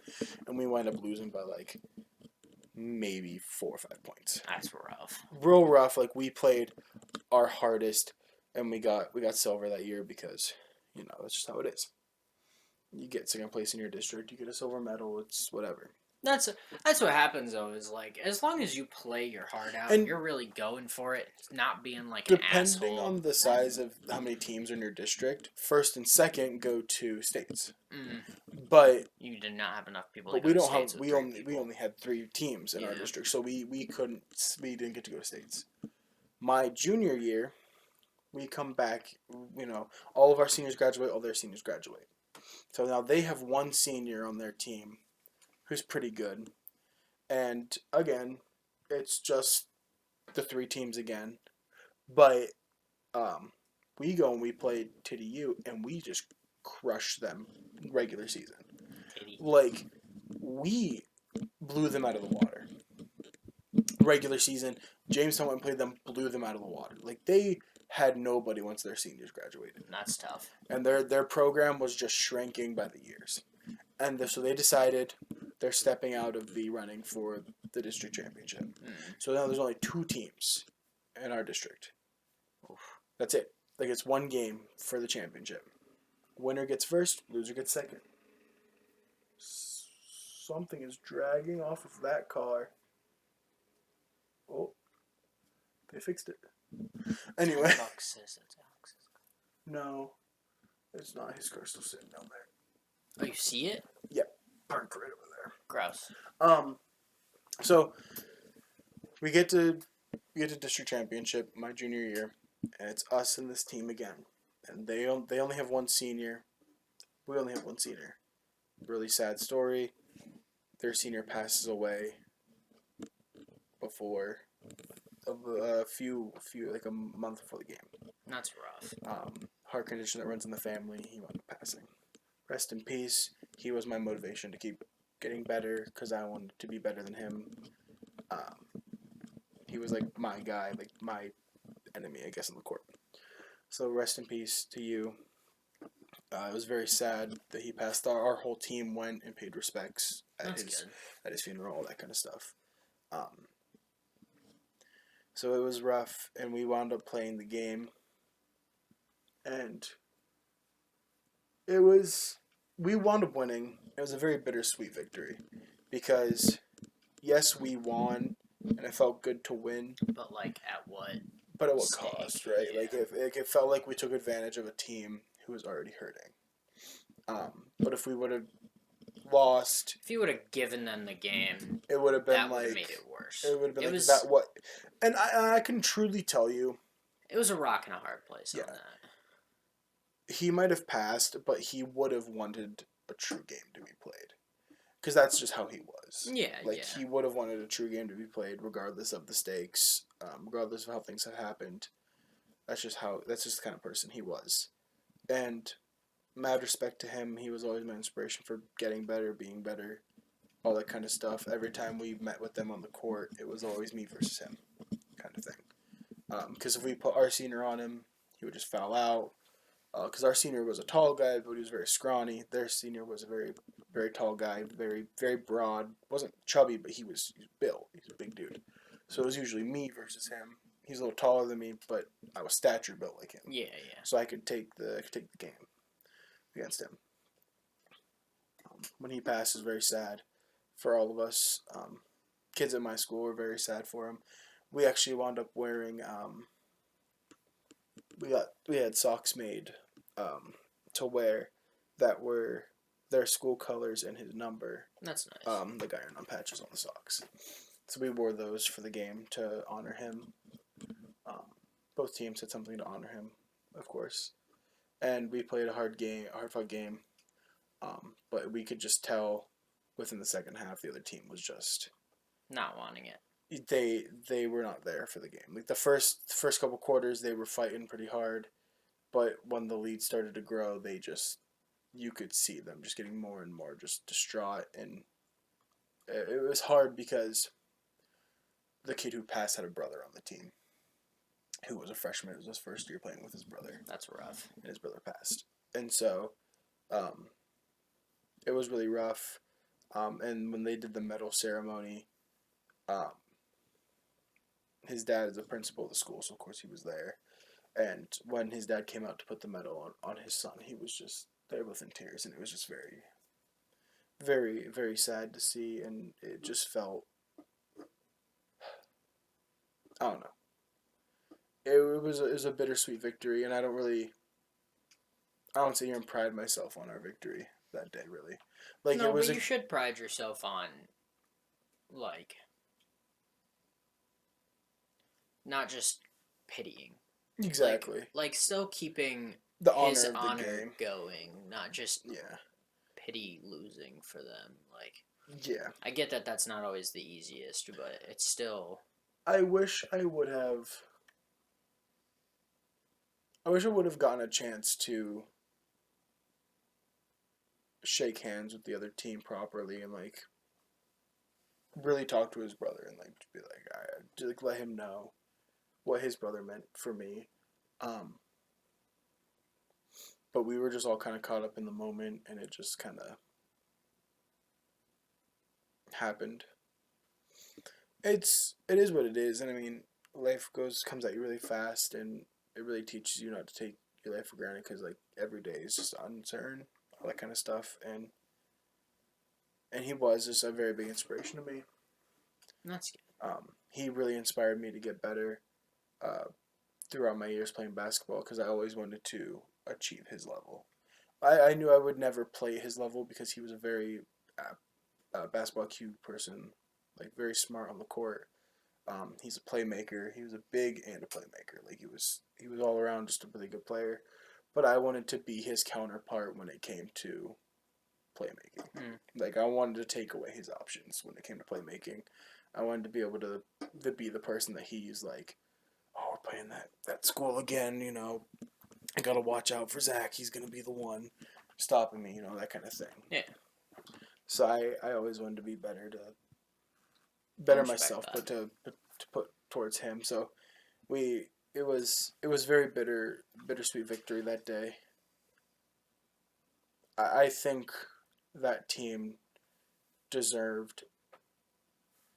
and we wind up losing by like maybe 4 or 5 points. That's rough. Real rough. Like we played our hardest, and we got silver that year because that's just how it is. You get second place in your district, you get a silver medal. It's whatever. That's what happens though. Is like as long as you play your heart out, And you're really going for it. It's not being like an depending asshole. on the size of how many teams are in your district, first and second go to states. But you did not have enough people. But to we go don't to have states with we only had 3 teams in our Yeah. district, so we didn't get to go to states. My junior year, we come back. All of our seniors graduate, all their seniors graduate. So now they have one senior on their team, who's pretty good, and again, it's just the 3 teams again, but we go and we play TDU and we just crush them regular season. Like we blew them out of the water. Regular season, Jamestown went and played them, blew them out of the water. Like they had nobody once their seniors graduated. That's tough. And their program was just shrinking by the years. And so they decided they're stepping out of the running for the district championship. So now there's only 2 teams in our district. That's it. Like it's 1 game for the championship. Winner gets first, loser gets second. Something is dragging off of that car. Oh, they fixed it. Anyway. No, it's not. His car's still sitting down there. Oh, you see it? Yep, parked right over there. Gross. So we get to district championship my junior year, and it's us and this team again. And they only have 1 senior. We only have 1 senior. Really sad story. Their senior passes away before a few like a month before the game. That's rough. Heart condition that runs in the family. He wound up passing. Rest in peace. He was my motivation to keep getting better because I wanted to be better than him. He was like my guy, like my enemy, I guess, on the court. So rest in peace to you. It was very sad that he passed. Our whole team went and paid respects at his funeral, all that kind of stuff. So it was rough, and we wound up playing the game, and we wound up winning. It was a very bittersweet victory because, yes, we won, and it felt good to win. But like at what? But at what cost, right? Yeah. Like it felt like we took advantage of a team who was already hurting. But if we would have lost, if you would have given them the game, it would have been that like would have made it worse. It would have been that what? And I can truly tell you, it was a rock and a hard place on that. He might have passed, but he would have wanted a true game to be played. Because that's just how he was. Yeah, he would have wanted a true game to be played, regardless of the stakes, regardless of how things have happened. That's just the kind of person he was. And mad respect to him. He was always my inspiration for getting better, being better, all that kind of stuff. Every time we met with them on the court, it was always me versus him, kind of thing. Because if we put our senior on him, he would just foul out. Because our senior was a tall guy, but he was very scrawny. Their senior was a very, very tall guy, very, very broad. Wasn't chubby, but he was built. He's a big dude. So it was usually me versus him. He's a little taller than me, but I was stature built like him. Yeah. So I could take the game against him. When he passed, it was very sad for all of us. Kids at my school were very sad for him. We actually wound up wearing. We had socks made to wear that were their school colors and his number. That's nice. Like iron-on patches on the socks. So we wore those for the game to honor him. Both teams had something to honor him, of course. And we played a hard-fought game. But we could just tell within the second half the other team was just Not wanting it. they were not there for the game. Like the first couple quarters they were fighting pretty hard, but when the lead started to grow, you could see them just getting more and more just distraught, and it was hard because the kid who passed had a brother on the team who was a freshman. It was his first year playing with his brother. That's rough. And his brother passed. And so it was really rough. And when they did the medal ceremony, his dad is the principal of the school, so of course he was there. And when his dad came out to put the medal on his son, he was just there within tears, and it was just very, very, very sad to see, and it just felt, I don't know. It was a bittersweet victory, and I don't sit here and pride myself on our victory that day, really. Like, no, it was but you should pride yourself on, like, not just pitying. Exactly. Like still keeping the his honor of the honor game. going, not just Yeah. pity losing for them. Like, yeah. I get that that's not always the easiest, but it's still. I wish I would have gotten a chance to shake hands with the other team properly and like really talk to his brother and like be like let him know what his brother meant for me. But we were just all kind of caught up in the moment, and it just kind of happened. It is what it is, and I mean, life comes at you really fast, and it really teaches you not to take your life for granted because like every day is just uncertain, all that kind of stuff, and he was just a very big inspiration to me. That's good. He really inspired me to get better throughout my years playing basketball because I always wanted to achieve his level. I knew I would never play his level because he was a very basketball IQ person, like very smart on the court. He's a playmaker. He was a big and a playmaker. Like he was all around just a really good player. But I wanted to be his counterpart when it came to playmaking. Like I wanted to take away his options when it came to playmaking. I wanted to be able to be the person that he's like, oh, we're playing that school again, you know. I gotta watch out for Zach. He's gonna be the one stopping me, you know, that kind of thing. Yeah. So I always wanted to be better myself, but to put towards him. So it was very bittersweet victory that day. I think that team deserved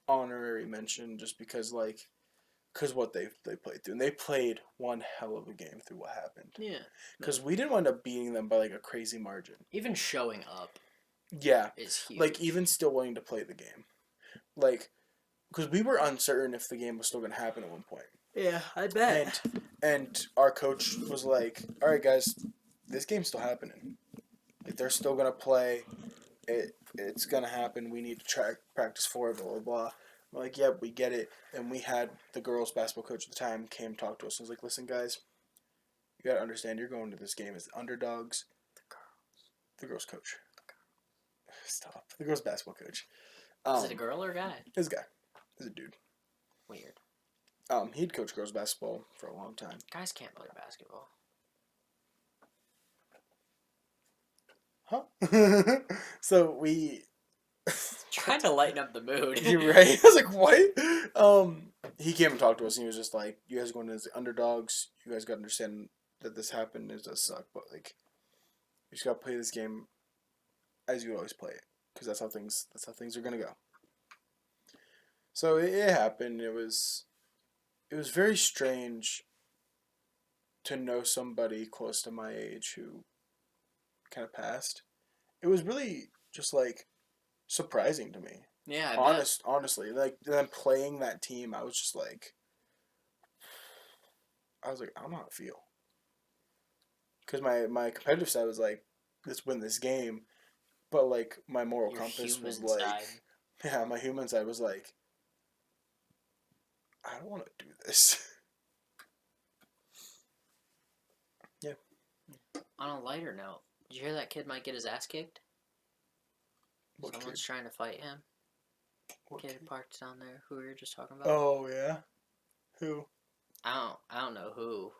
honorary mention just because what they played through, and they played one hell of a game through what happened. Yeah. Because we didn't wind up beating them by like a crazy margin. Even showing up. Yeah. Is huge. Like even still wanting to play the game, like because we were uncertain if the game was still going to happen at one point. Yeah, I bet. And our coach was like, "All right, guys, this game's still happening. Like they're still going to play. It's going to happen. We need to practice for it. Blah blah blah." We're like, "Yep, we get it." And we had the girls' basketball coach at the time came talk to us and was like, "Listen, guys, you got to understand. You're going to this game as underdogs." The girls' coach. Stop. The girls' basketball coach. Is it a girl or a guy? It's a guy. It's a dude. Weird. He'd coached girls' basketball for a long time. Guys can't play basketball. Huh? So we... Trying to lighten up the mood. You're right. I was like, what? He came and talked to us, and he was just like, you guys are going as underdogs. You guys got to understand that this happened. It does suck, but, like, you just got to play this game as you would always play it, because that's how things are going to go. So it happened. It was very strange to know somebody close to my age who kind of passed. It was really just like surprising to me. Yeah, honestly, like then playing that team, I was just like, I don't know how to feel. Because my competitive side was like, let's win this game. But like my moral Your compass was human like, side. yeah, my human side was like, I don't want to do this. Yeah. On a lighter note, did you hear that kid might get his ass kicked? What Someone's kid? trying to fight him. What Kid kid? parked down there who we were just talking about. Oh yeah. Who? I don't know who.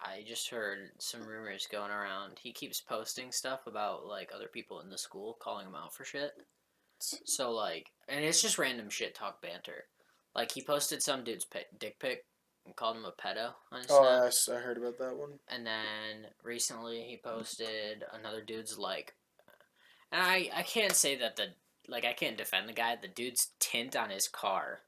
I just heard some rumors going around. He keeps posting stuff about like other people in the school calling him out for shit. So like, and it's just random shit talk banter. Like he posted some dude's dick pic and called him a pedo on his snap. Oh, yes, I heard about that one. And then recently he posted another dude's like, and I can't say that the like I can't defend the guy. The dude's tint on his car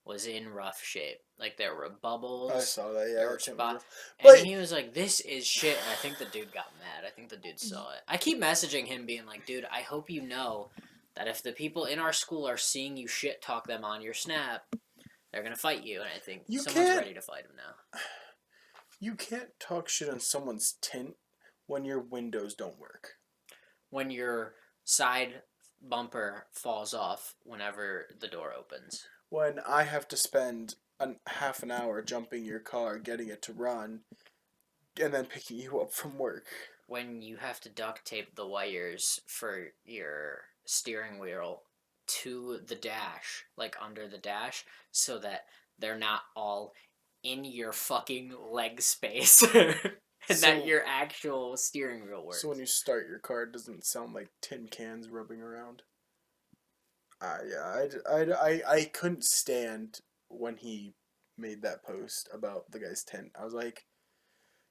was in rough shape. Like there were I bubbles, saw that. Yeah, there were that tint was spots, rough. and But he was like, "This is shit." And I think the dude got mad. I think the dude saw it. I keep messaging him, being like, "Dude, I hope you know that if the people in our school are seeing you shit talk them on your snap, they're gonna fight you." And I think you someone's can't. ready to fight him now. You can't talk shit on someone's tint when your windows don't work. When your side bumper falls off whenever the door opens. When I have to spend half an hour jumping your car, getting it to run, and then picking you up from work. When you have to duct tape the wires for your steering wheel to the dash, like under the dash, so that they're not all in your fucking leg space. And So- that your actual steering wheel works. So when you start your car, it doesn't sound like tin cans rubbing around. Yeah, I couldn't stand when he made that post about the guy's tint. I was like,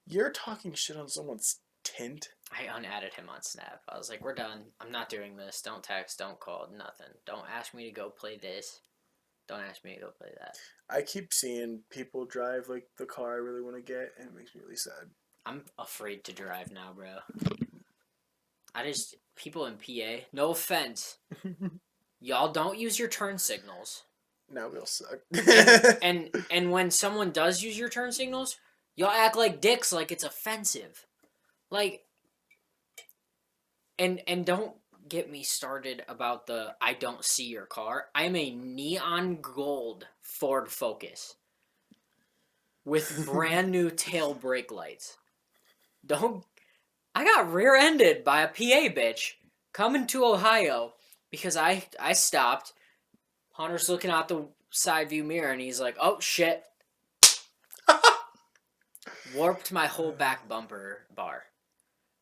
you're talking shit on someone's tint? I unadded him on Snap. I was like, we're done. I'm not doing this. Don't text. Don't call. Nothing. Don't ask me to go play this. Don't ask me to go play that. I keep seeing people drive like the car I really want to get, and it makes me really sad. I'm afraid to drive now, bro. People in PA, no offense, y'all don't use your turn signals. Now we'll suck. And when someone does use your turn signals, y'all act like dicks, like it's offensive. Like, and don't get me started about the I don't see your car. I'm a neon gold Ford Focus with brand new tail brake lights. I got rear-ended by a PA bitch coming to Ohio because I stopped. Hunter's looking out the side view mirror and he's like, "Oh shit." Warped my whole back bumper bar.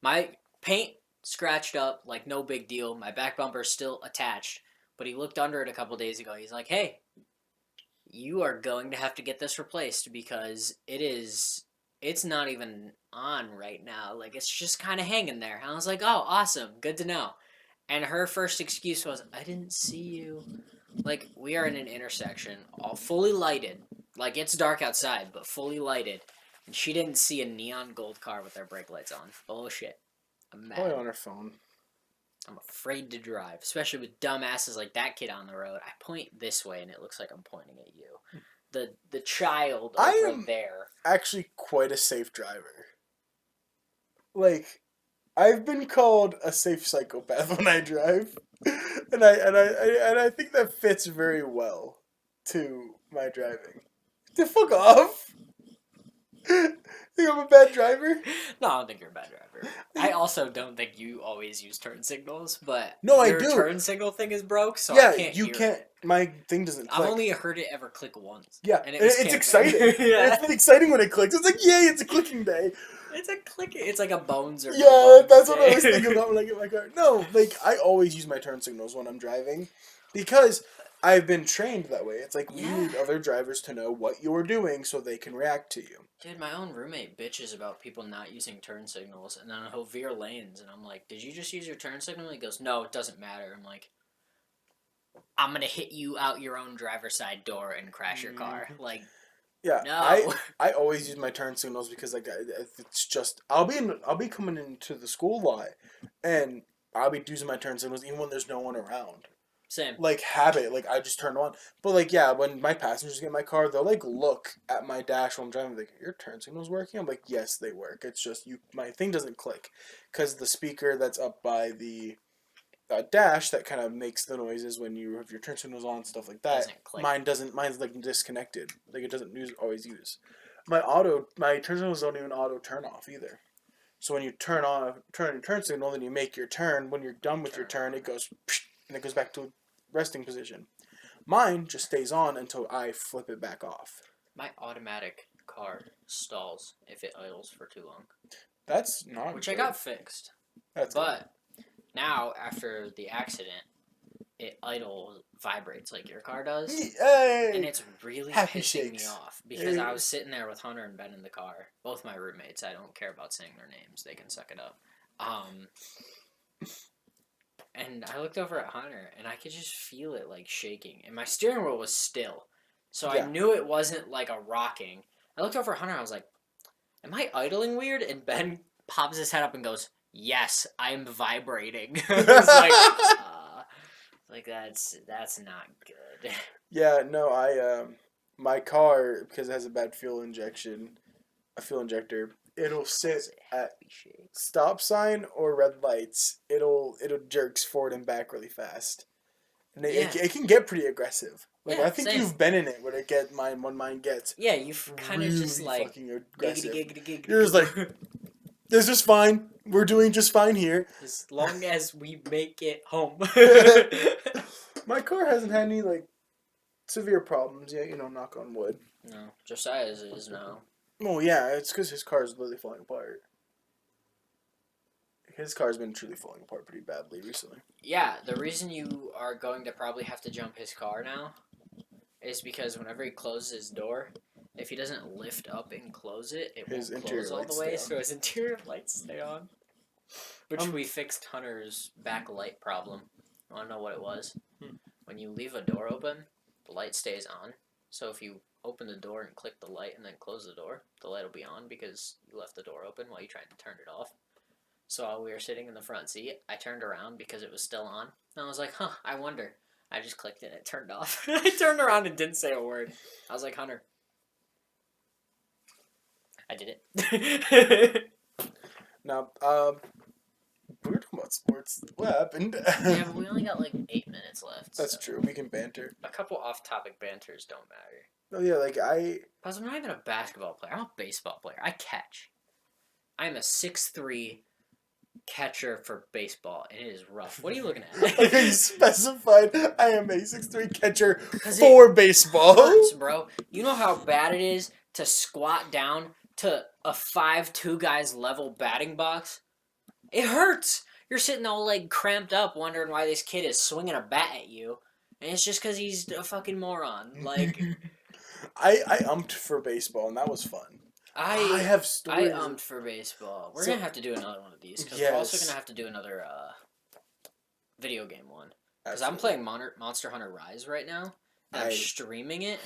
My paint scratched up like no big deal. My back bumper's still attached. But he looked under it a couple days ago. He's like, "Hey, you are going to have to get this replaced because it's not even on right now. Like, it's just kind of hanging there." And I was like, "Oh, awesome. Good to know." And her first excuse was, "I didn't see you." Like, we are in an intersection, all fully lighted. Like, it's dark outside, but fully lighted. And she didn't see a neon gold car with their brake lights on. Bullshit. I'm mad. Probably on her phone. I'm afraid to drive, especially with dumbasses like that kid on the road. I point this way, and it looks like I'm pointing at you. The child over there. Actually quite a safe driver. Like, I've been called a safe psychopath when I drive, and I think that fits very well to my driving. The fuck off! Think I'm a bad driver? No, I don't think you're a bad driver. I also don't think you always use turn signals, but No, your I do. turn signal thing is broke, so Yeah, I can't you hear can't. it. My thing doesn't click. I've only heard it ever click once. Yeah, and it's exciting. Yeah. It's been exciting when it clicks. It's like, yay, it's a clicking day. It's a click. It's like a bones or Yeah, no bones that's what I day. was thinking about when I get my car. No, like, I always use my turn signals when I'm driving because I've been trained that way. It's like, we need other drivers to know what you're doing so they can react to you. Dude, my own roommate bitches about people not using turn signals, and then he'll veer lanes, and I'm like, "Did you just use your turn signal?" He goes, "No, it doesn't matter." I'm like, "I'm gonna hit you out your own driver's side door and crash your car." Like, Yeah, no. I always use my turn signals because like it's just I'll be coming into the school lot, and I'll be using my turn signals even when there's no one around. Same. Like habit, like I just turn on. But like yeah, when my passengers get in my car, they'll like look at my dash while I'm driving. Like, your turn signal's working. I'm like, yes, they work. It's just my thing doesn't click, because the speaker that's up by the dash that kind of makes the noises when you have your turn signals on, stuff like that. Doesn't click. Mine doesn't. Mine's like disconnected. Like it doesn't always use. My turn signals don't even auto turn off either. So when you turn your turn signal, then you make your turn. When you're done with your turn, it goes and it goes back to resting position. Mine just stays on until I flip it back off. My automatic car stalls if it idles for too long. That's not Which good. I got fixed. That's but now, after the accident, it vibrates like your car does. Hey! And it's really Happy pissing shakes. me off. Because I was sitting there with Hunter and Ben in the car. Both my roommates. I don't care about saying their names. They can suck it up. And I looked over at Hunter, and I could just feel it, like, shaking. And my steering wheel was still. So I knew it wasn't, like, a rocking. I looked over at Hunter, and I was like, am I idling weird? And Ben pops his head up and goes, yes, I'm vibrating. It's like, that's not good. Yeah, no, my car, because it has a bad fuel injector, it'll sit at stop sign or red lights. It'll jerks forward and back really fast, and it can get pretty aggressive. Like I think you've been in it when mine gets. Yeah, you've kind of really just like fucking aggressive. Giggity. You're just like, this is fine. We're doing just fine here. As long as we make it home. My car hasn't had any like severe problems yet. Knock on wood. No, Josiah's is now. Well, yeah, it's because his car is literally falling apart. His car's been truly falling apart pretty badly recently. Yeah, the reason you are going to probably have to jump his car now is because whenever he closes his door, if he doesn't lift up and close it, it won't close all the way, so his interior lights stay on. Which we fixed Hunter's backlight problem. You want to know what it was? When you leave a door open, the light stays on. So if you open the door and click the light and then close the door, the light will be on because you left the door open while you tried to turn it off. So while we were sitting in the front seat, I turned around because it was still on. And I was like, I wonder. I just clicked it and it turned off. I turned around and didn't say a word. I was like, Hunter. I did it. Now, we were talking about sports. What happened? Yeah, but we only got like 8 minutes left. That's true. We can banter. A couple off-topic banters don't matter. Oh yeah, like Because I'm not even a basketball player. I'm a baseball player. I catch. I'm a 6'3" catcher for baseball, and it is rough. What are you looking at? Okay, you specified I am a 6'3" catcher for baseball. Hurts, bro. You know how bad it is to squat down to a 5'2" guy's level batting box? It hurts. You're sitting all like cramped up wondering why this kid is swinging a bat at you. And it's just because he's a fucking moron. Like, I umped for baseball, and that was fun. I have stories. I umped for baseball. We're going to have to do another one of these. Because Yes. we're also going to have to do another video game one. Because I'm playing Monster Hunter Rise right now. And I'm streaming it.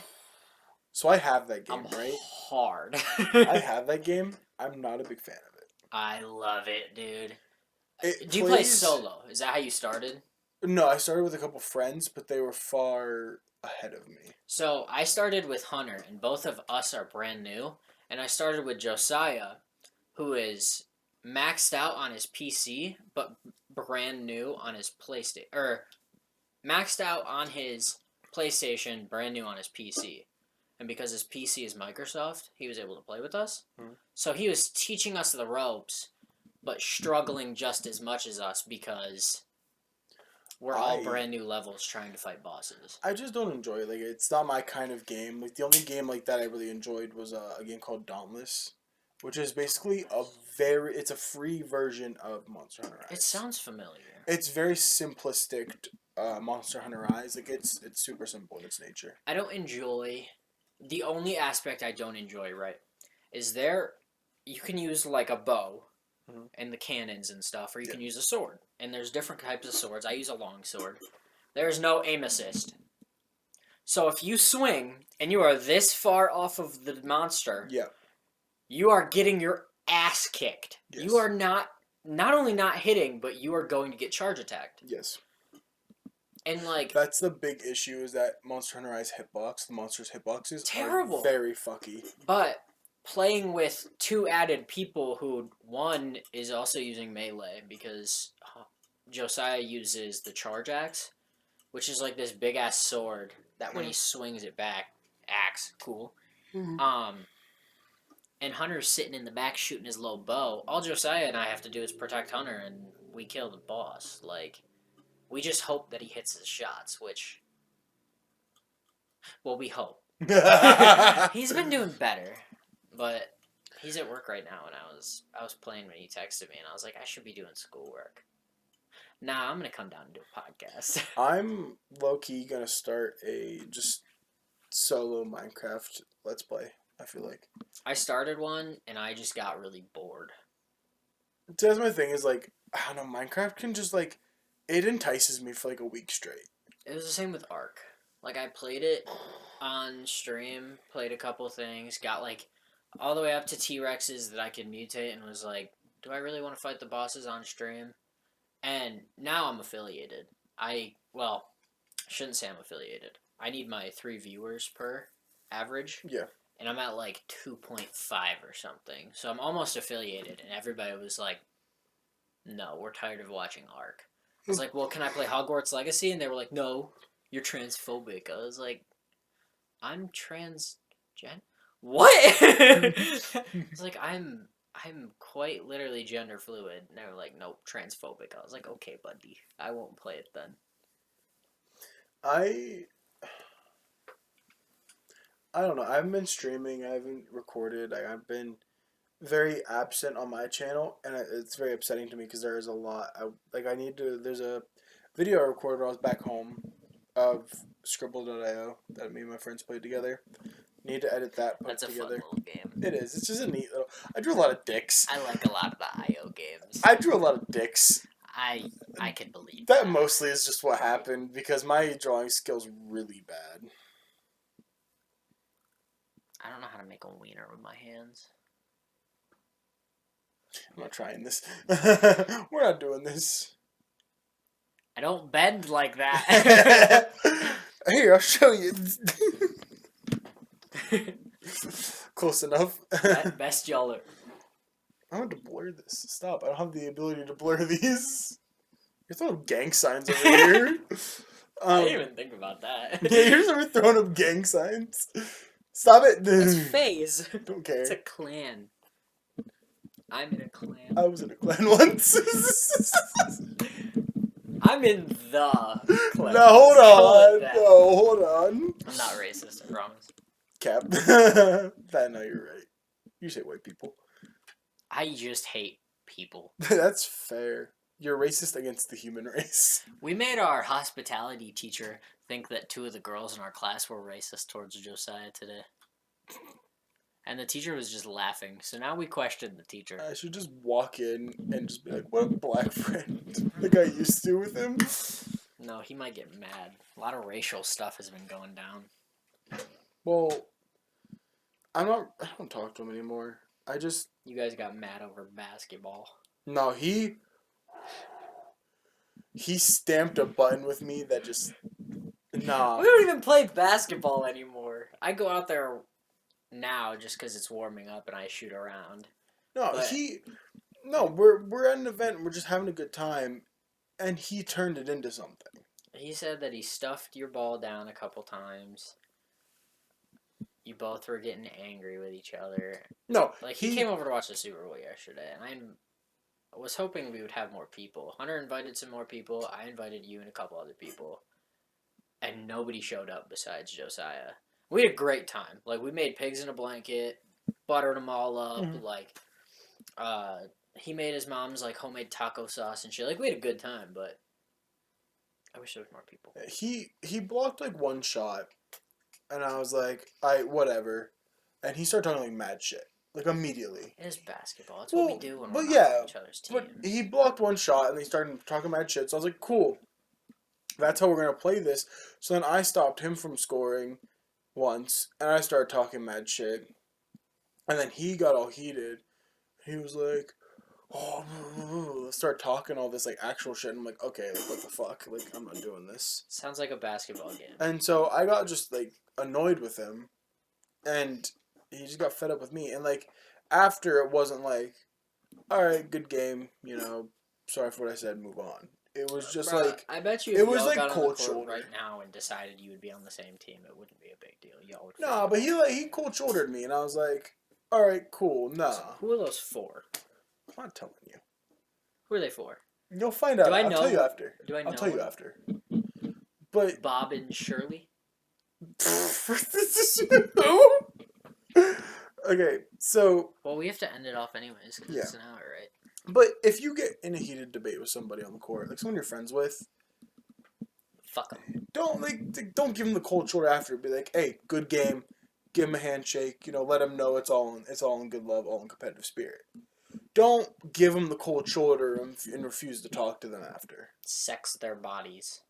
So I have that game, I'm right? hard. I have that game. I'm not a big fan of it. I love it, dude. Do you play solo? Is that how you started? No, I started with a couple friends, but they were far ahead of me. So I started with Hunter, and both of us are brand new. And I started with Josiah, who is maxed out on his PC, but brand new on his PlayStation. Or maxed out on his PlayStation, brand new on his PC. And because his PC is Microsoft, he was able to play with us. Mm-hmm. So he was teaching us the ropes, but struggling just as much as us because we're all brand new levels trying to fight bosses. I just don't enjoy it. Like, it's not my kind of game. Like, the only game like that I really enjoyed was a game called Dauntless, which is basically it's a free version of Monster Hunter Rise. It sounds familiar. It's very simplistic Monster Hunter Rise. Like, it's super simple in its nature. I don't enjoy... The only aspect I don't enjoy, right, is you can use, like, a bow and the cannons and stuff, or you can use a sword. And there's different types of swords. I use a long sword. There's no aim assist. So if you swing, and you are this far off of the monster, you are getting your ass kicked. Yes. You are not only not hitting, but you are going to get charge attacked. Yes. And, like... That's the big issue, is that Monster Hunter Rise hitbox, the monster's hitboxes, terrible. Are very fucky. But playing with 2 added people who, one is also using melee because Josiah uses the charge axe, which is like this big ass sword that when he swings it back, axe, cool. And Hunter's sitting in the back shooting his low bow. All Josiah and I have to do is protect Hunter, and we kill the boss. Like, we just hope that he hits his shots, which, well, we hope. He's been doing better, but he's at work right now, and I was playing when he texted me, and I was like, I should be doing schoolwork. Nah, I'm gonna come down and do a podcast. I'm low-key gonna start a just solo Minecraft Let's Play, I feel like. I started one, and I just got really bored. So that's my thing is, like, I don't know, Minecraft can just, like, it entices me for, like, a week straight. It was the same with Ark. Like, I played it on stream, played a couple things, got, like, all the way up to T-Rexes that I could mutate, and was like, do I really want to fight the bosses on stream? And now I'm affiliated. Shouldn't say I'm affiliated. I need my 3 viewers per average. Yeah. And I'm at like 2.5 or something. So I'm almost affiliated. And everybody was like, no, we're tired of watching Ark. I was like, well, can I play Hogwarts Legacy? And they were like, no, you're transphobic. I was like, I'm transgen. What? It's like, I'm quite literally gender fluid. And they were like, nope, transphobic. I was like, okay, buddy. I won't play it then. I don't know. I haven't been streaming. I haven't recorded. I've been very absent on my channel, and it's very upsetting to me because there is a lot. There's a video I recorded when I was back home of Scribble.io that me and my friends played together. Need to edit that. That's a together. fun little game. It is. It's just a neat little. I drew a lot of dicks. I like a lot of the IO games. I drew a lot of dicks. I can believe that. Mostly is just what happened because my drawing skill's really bad. I don't know how to make a wiener with my hands. I'm not trying this. We're not doing this. I don't bend like that. Here, I'll show you. Close enough. Best y'all. I want to blur this. Stop. I don't have the ability to blur these. You're throwing up gang signs over here. I didn't even think about that. Yeah, you're just over throwing up gang signs. Stop it. It's FaZe. Don't care. It's a clan. I'm in a clan. I was in a clan once. I'm in the clan. No, hold on. No, hold on. I'm not racist, I promise. Cap. No, you're right. You say white people. I just hate people. That's fair. You're racist against the human race. We made our hospitality teacher think that 2 of the girls in our class were racist towards Josiah today. And the teacher was just laughing. So now we question the teacher. I should just walk in and just be like, what a black friend. Like I used to with him. No, he might get mad. A lot of racial stuff has been going down. Well, I don't talk to him anymore. You guys got mad over basketball. No, he stamped a button with me that just, nah. We don't even play basketball anymore. I go out there now just because it's warming up and I shoot around. No, but we're at an event and we're just having a good time, and he turned it into something. He said that he stuffed your ball down a couple times. You both were getting angry with each other. No, like he came over to watch the Super Bowl yesterday, and I was hoping we would have more people. Hunter invited some more people. I invited you and a couple other people, and nobody showed up besides Josiah. We had a great time. Like we made pigs in a blanket, buttered them all up. Mm-hmm. Like, he made his mom's like homemade taco sauce and shit. Like we had a good time, but I wish there was more people. He blocked like one shot. And I was like, whatever. And he started talking like mad shit. Like immediately. It is basketball. That's what we do when we're not on each other's team. But he blocked one shot and he started talking mad shit. So I was like, cool. That's how we're going to play this. So then I stopped him from scoring once. And I started talking mad shit. And then he got all heated. He was like, start talking all this like actual shit. And I'm like, okay, like what the fuck? Like I'm not doing this. Sounds like a basketball game. And so I got just like annoyed with him, and he just got fed up with me. And like after, it wasn't like, all right, good game, you know, sorry for what I said, move on. It was just Bruh, like I bet you it if was y'all like got on the cold court shoulder. right now and decided you would be on the same team, it wouldn't be a big deal. Y'all would. Nah, but he cold shouldered me, and I was like, all right, cool. Nah, So who are those for? I'm not telling you. Who are they for? You'll find out. Do I I'll know tell you what- after. Do I know? I'll tell you what- after. But Bob and Shirley. who? Okay, so Well, we have to end it off anyways because it's Yeah. an hour, right? but if you get in a heated debate with somebody on the court, like someone you're friends with, Fuck them. don't give them the cold shoulder after. Be like, hey, good game. Give them a handshake. Let them know it's all in good love, all in competitive spirit. Don't give them the cold shoulder and refuse to talk to them after. Sex their bodies.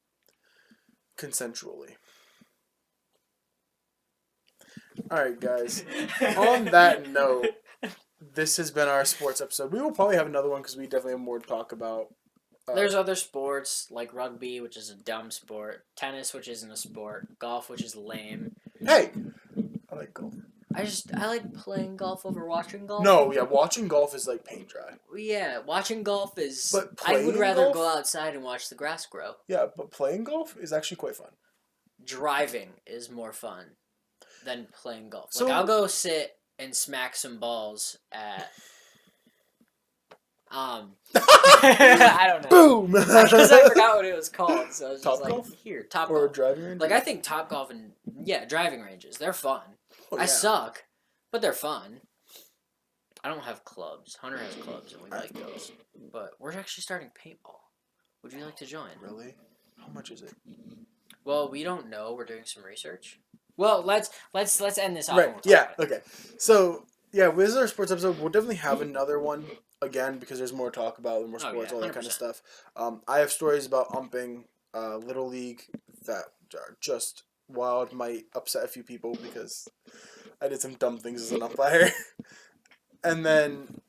Consensually. Alright, guys. On that note, this has been our sports episode. We will probably have another one because we definitely have more to talk about. There's other sports like rugby, which is a dumb sport, tennis, which isn't a sport, golf, which is lame. Hey! I like golf. I like playing golf over watching golf. No, yeah, watching golf is like paint dry. Yeah, watching golf is. But I would playing rather golf? go outside and watch the grass grow. Yeah, but playing golf is actually quite fun. Driving is more fun than playing golf. So- Like I'll go sit and smack some balls at. I don't know. Boom! Because I forgot what it was called, so I was just Top like, golf? here, top Or a golf. driving range? Like I think top golf and driving ranges, they're fun. Oh, I yeah. suck, but they're fun. I don't have clubs. Hunter has clubs, and we I like have those. But we're actually starting paintball. Would you like to join? Really? How much is it? Well, we don't know. We're doing some research. Well, let's end this off. Right. and we'll talk Yeah. about it. Okay. So yeah, this is our sports episode. We'll definitely have another one again because there's more to talk about, and more Oh, sports, yeah, all that kind of 100%. stuff. I have stories about umping, little league that are just wild. Might upset a few people because I did some dumb things as an umpire. And then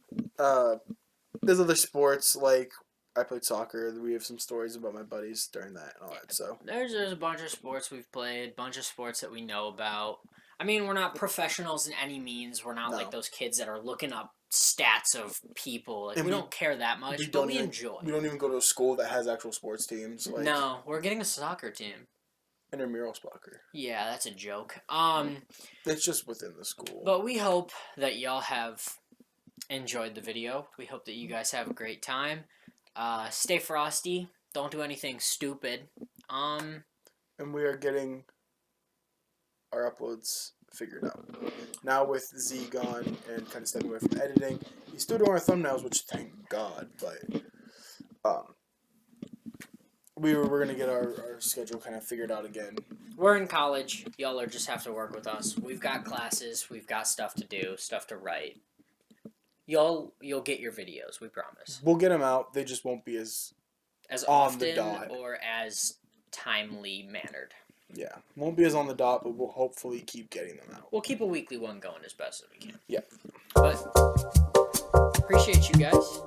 there's other sports like I played soccer. We have some stories about my buddies during that and all that. So There's a bunch of sports we've played, bunch of sports that we know about. I mean, we're not professionals in any means. We're not No. like those kids that are looking up stats of people. Like And we we- don't care that much, we but don't we even- enjoy. we don't even go to a school that has actual sports teams. Like No, we're getting a soccer team. intramural soccer. Yeah, that's a joke. It's just within the school. But we hope that y'all have enjoyed the video. We hope that you guys have a great time. Stay frosty. Don't do anything stupid. And we are getting our uploads figured out. Now with Z gone and kind of stepping away from editing, he's still doing our thumbnails, which thank God, but we're gonna get our schedule kind of figured out again. We're in college. Y'all are just have to work with us. We've got classes. We've got stuff to do, stuff to write. You'll get your videos. We promise. We'll get them out. They just won't be as As On the often dot. or as timely mannered. won't be as on the dot, but we'll hopefully keep getting them out. We'll keep a weekly one going as best as we can. Yeah. But appreciate you guys.